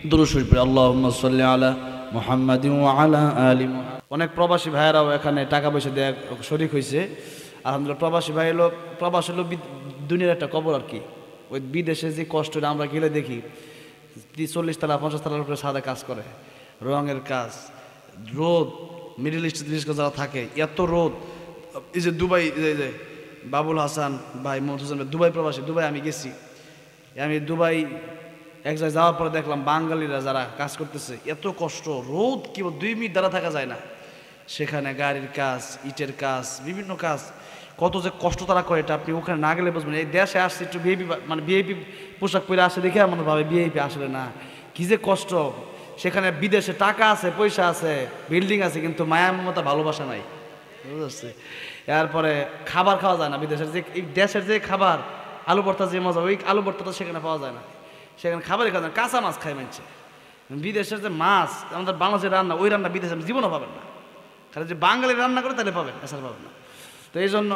S2: দুরূদ শরীফ পড়ি, আল্লাহুম্মা সাল্লি আলা মুহাম্মাদিন ওয়া আলা আলি মুহাম্মাদ। অনেক প্রবাসী ভাইয়েরাও এখানে টাকা পয়সা দেয়া শরীক হয়েছে, আলহামদুলিল্লাহ। প্রবাসী ভাই হলো, প্রবাস হলো দুনিয়ার একটা কবর আর কি। ওই বিদেশে যে কষ্টটা আমরা গেলে দেখি, 40 তলা 50 তলার উপরে সাদা কাজ করে, রঙের কাজ, রোদ, মিডল ইস্ট যারা থাকে এত রোদ। এই যে দুবাই, যে বাবুল হাসান ভাই, মোহাম্মদ হোসেন দুবাই প্রবাসী, দুবাই আমি গেছি। আমি দুবাই এক জায়গায় যাওয়ার পরে দেখলাম বাঙালিরা যারা কাজ করতেছে এত কষ্ট, রোদ কি 2 মিনিট দ্বারা থাকা যায় না, সেখানে গাড়ির কাজ, ইটের কাজ, বিভিন্ন কাজ, কত যে কষ্ট তারা করে এটা আপনি ওখানে না গেলে বুঝবেন। এই দেশে আসছে একটু ভিআইপি, মানে ভিআইপি পোশাক পরে আসে দেখে আমার ভাবে ভিআইপি, আসলে না, কি যে কষ্ট। সেখানে বিদেশে টাকা আছে, পয়সা আছে, বিল্ডিং আছে, কিন্তু মায়া মমতা ভালোবাসা নাই, বুঝতে। এরপরে খাবার খাওয়া যায় না বিদেশের, যে এই দেশের যে খাবার আলু ভর্তা যে মজা, ওই আলু ভর্তাটা সেখানে পাওয়া যায় না। সেখানে খাবারই খাওয়া যায়, কাঁচা মাছ খায় মানছে। বিদেশের যে মাছ, আমাদের বাংলাদেশের রান্না, ওই রান্না বিদেশে জীবনও পাবেন না। খালি যে বাঙালি রান্না করে তাহলে পাবেন, এছাড়া পাবেন না। তো এই জন্য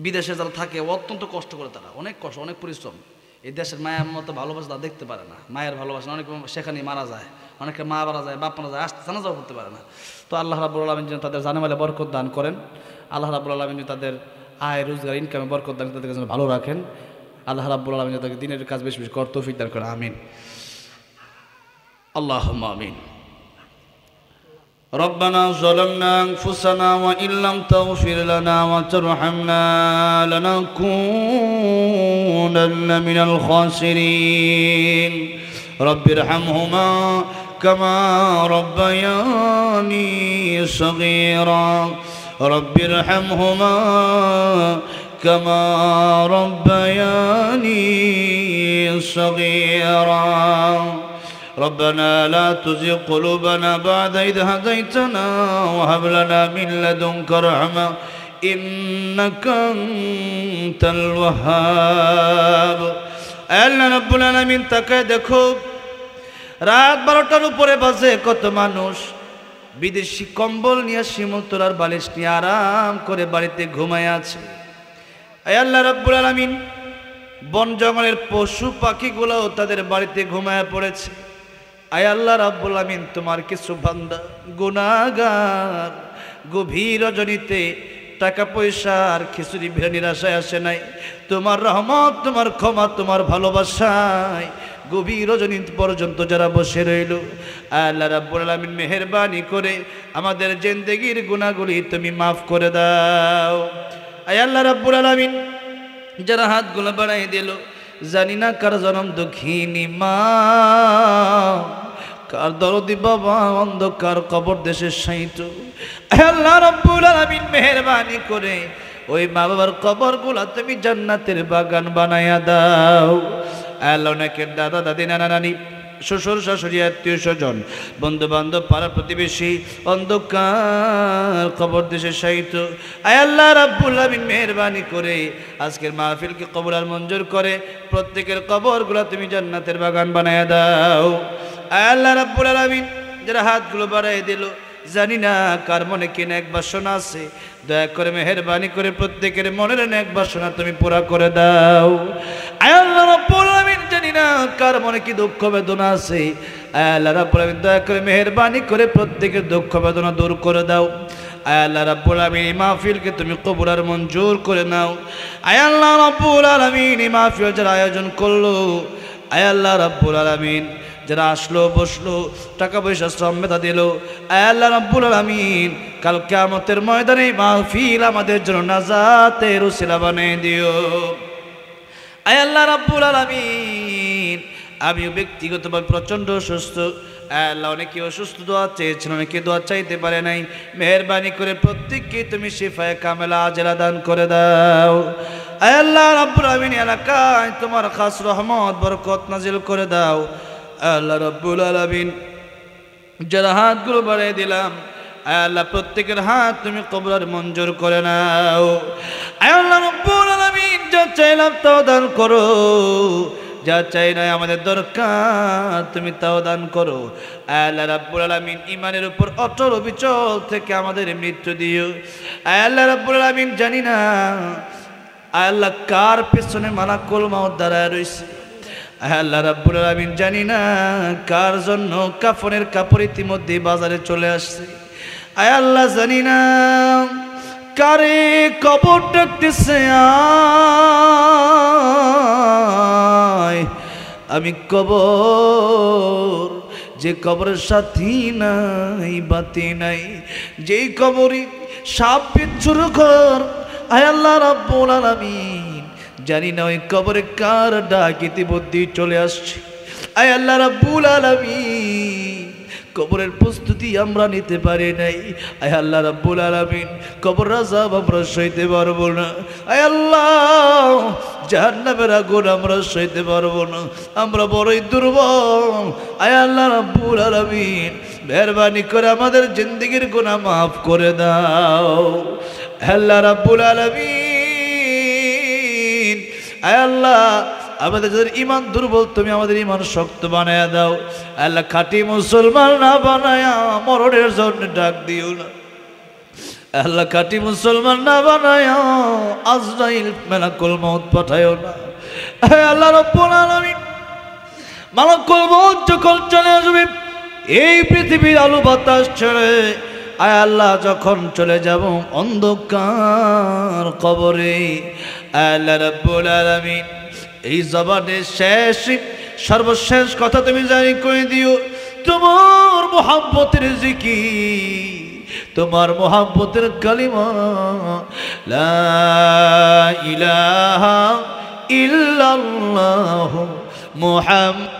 S2: বিদেশে যারা থাকে অত্যন্ত কষ্ট করে, তারা অনেক কষ্ট, অনেক পরিশ্রম। এই দেশের মায়ের মতো ভালোবাসা তারা দেখতে পারে না, মায়ের ভালোবাসা অনেক সেখানেই মারা যায়, অনেকে মা মারা যায়, বাপ মারা যায়, আসতে জানাজাও করতে পারে না। তো আল্লাহ রাব্বুল আলামিন যেন তাদের জানেমালে বরকত দান করেন, আল্লাহ রাব্বুল আলামিন যেন তাদের আয় রোজগার ইনকামে বরকত দান, তাদেরকে যেন ভালো রাখেন, আল্লাহ রাব্বুল আলামিন যেন তাদেরকে দিনের কাজ বেশি বেশি করার তৌফিক দান করেন, আমিন, আল্লাহুম্মা আমিন। ربنا ظلمنا أنفسنا وإن لم تغفر لنا وترحمنا لنكونن من الخاسرين رب ارحمهما كما ربياني صغيرا رب ارحمهما كما ربياني صغيرا ربنا لا تزغ قلوبنا بعد إذ هديتنا وهب لنا من لدنك رحمة إنك أنت الوهاب আল্লাহ রাব্বুল আলামিন তাকে দেখো, রাত 12টার উপরে বাজে, কত মানুষ বিদেশি কম্বল নিয়ে শিমুলতলার বালিশ নিয়ে আরাম করে বাড়িতে ঘুমায় আছে। আল্লাহ রাব্বুল আলামিন বন জঙ্গলের পশু পাখিগুলোও তাদের বাড়িতে ঘুমায় পড়েছে। আয় আল্লাহ রাব্বুল আমিন, তোমার কিছু বান্দা গুনাহগার গভীর রজনীতে টাকা পয়সার খিচুড়ি বিরিয়ানির আশায় আসে নাই, তোমার রহমত, তোমার ক্ষমা, তোমার ভালোবাসায় গভীর রজনী পর্যন্ত যারা বসে রইল, আল্লাহ রাব্বুল আলামিন মেহেরবানি করে আমাদের জিন্দেগির গুনাহগুলি তুমি মাফ করে দাও। আয় আল্লাহ রাব্বুল আলামিন, যারা হাতগুলো বাড়াই দিল, জানি না কার জনম দুঃখিনী মা, কার দরদি বাবা অন্ধকার কবর দেশের সাইত, আল্লাহ রাব্বুল আলামিন মেহেরবানি করে ওই মা বাবার কবরগুলা তুমি জান্নাতের বাগান বানায়া দাও। আল্লাহ অনেকের দাদা দাদি নানা নানি শ্বশুর শাশুড়ি আত্মীয় স্বজন বন্ধু বান্ধব পাড়া প্রতিবেশী অন্ধকার কবর দেশে শায়িত, আয় আল্লাহ রাব্বুল আলামিন মেহেরবানি করে আজকের মাহফিলকে কবুল আর মঞ্জুর করে প্রত্যেকের কবরগুলো তুমি জান্নাতের বাগান বানায়া দাও। আয় আল্লাহ রাব্বুল আলামিন, যারা হাতগুলো বাড়াই দিল, জানি না কার মনে কি নেক বাসনা আছে, দয়া করে মেহেরবানি করে প্রত্যেকের মনের নেক বাসনা তুমি পুরা করে দাও। আয় আল্লাহ রাব্বুল আলামিন, জানি না কার মনে কি দুঃখ বেদনা আছে, আয় আল্লাহ রাব্বুল আলামিন দয়া করে মেহেরবানি করে প্রত্যেকের দুঃখ বেদনা দূর করে দাও। আয় আল্লাহ রাব্বুল আলামিন, এই মাহফিলকে তুমি কবুল আর মঞ্জুর করে নাও। আয় আল্লাহ রাব্বুল আলামিন, এই মাহফিল যারা আয়োজন করলো, আয় আল্লাহ রাব্বুল আলামিন, যারা আসলো বসলো টাকা পয়সা শ্রম মেধা দিল, আয় আল্লাহ রাব্বুল আলামিন, কাল কিয়ামতের ময়দানে মাহফিল আমাদের জন্য নাজাতের উসিলা বানিয়ে দিও। আয় আল্লাহ রাব্বুল আলামিন, আমিও ব্যক্তিগতভাবে প্রচণ্ড অসুস্থ, আয় আল্লাহ অনেকে অসুস্থ দোয়া চেয়েছেন, অনেকে দোয়া চাইতে পারে নাই, মেহেরবানি করে প্রত্যেককে তুমি শিফায়ে কামেলা আজেলা দান করে দাও। আয় আল্লাহ রাব্বুল আলামিন, এলাকায় তোমার খাস রহমত বরকত নাজিল করে দাও। আল্লাহ রাব্বুল আলামিন, যারা হাতগুলো বাড়িয়ে দিলাম, আয় আল্লাহ প্রত্যেকের হাত তুমি কবুল আর মঞ্জুর করে নাও। আয় আল্লাহ রাব্বুল আলামিন, যা চাইলাম তাও দান করো, যা চাই নাই আমাদের দরকার তুমি তাও দান করো। আয় আল্লাহ রাব্বুল আলামিন, ইমানের উপর অটল অবিচল থেকে আমাদের মৃত্যু দিও। আয় আল্লাহ রাব্বুল আলামিন, জানি না আয় আল্লাহ কার পেছনে মালাকুল মাউত দাঁড়ায় রয়েছে, আল্লাহ রাব্বুল আলামিন, জানি না কার জন্য কাফনের কাপড় ইতিমধ্যে বাজারে চলে আসছে, আয় আল্লাহ জানি না কারে কবর ডাকতেছে, আয় আমি কবর, যে কবরের সাথী নাই বাতি নাই, যেই কবরই সাপ বিচ্ছুর ঘর, আয় আল্লাহ রাব্বুল আলামিন,
S1: জানি না ওই কবরে কার ডাক ইতিমধ্যেই চলে আসছে। আয় আল্লাহ রাব্বুল আলামিন, কবরের প্রস্তুতি আমরা নিতে পারি নাই। আয় আল্লাহ রাব্বুল আলামিন, কবর আযাব আমরা সইতে পারবো না। আয় আল্লাহ, জাহান্নামের আগুন আমরা সইতে পারবো না, আমরা বড়ই দুর্বল। আয় আল্লাহ রাব্বুল আলামিন, মেহেরবানি করে আমাদের জিন্দেগির গুনাহ মাফ করে দাও। আল্লাহ রাব্বুল আলামিন, আয় আল্লাহ, আমাদের যাদের ইমান দুর্বল তুমি আমাদের ইমান শক্ত বানায়া দাও। আল্লাহ, খাঁটি মুসলমান না বানায়া মরণের জন্য ডাক দিও না। আল্লাহ, খাঁটি মুসলমান না বানায়া আজরাইল মালাকুল মউত পাঠায়ও না। হে আল্লাহ রাব্বুল আলামিন, মালাকুল মউত যখন চলে আসবে এই পৃথিবীর আলো বাতাস ছেড়ে, আয় আল্লাহ যখন চলে যাব অন্ধকার কবরে, আল্লাহ রাব্বুল আলামিন এই জবানের শেষ সর্বশেষ কথা তুমি জারি করে দিও, তোমার মুহাব্বতের জিকির, তোমার মুহাব্বতের কালিমা, লা ইলাহা ইল্লাল্লাহু মুহাম্মাদ।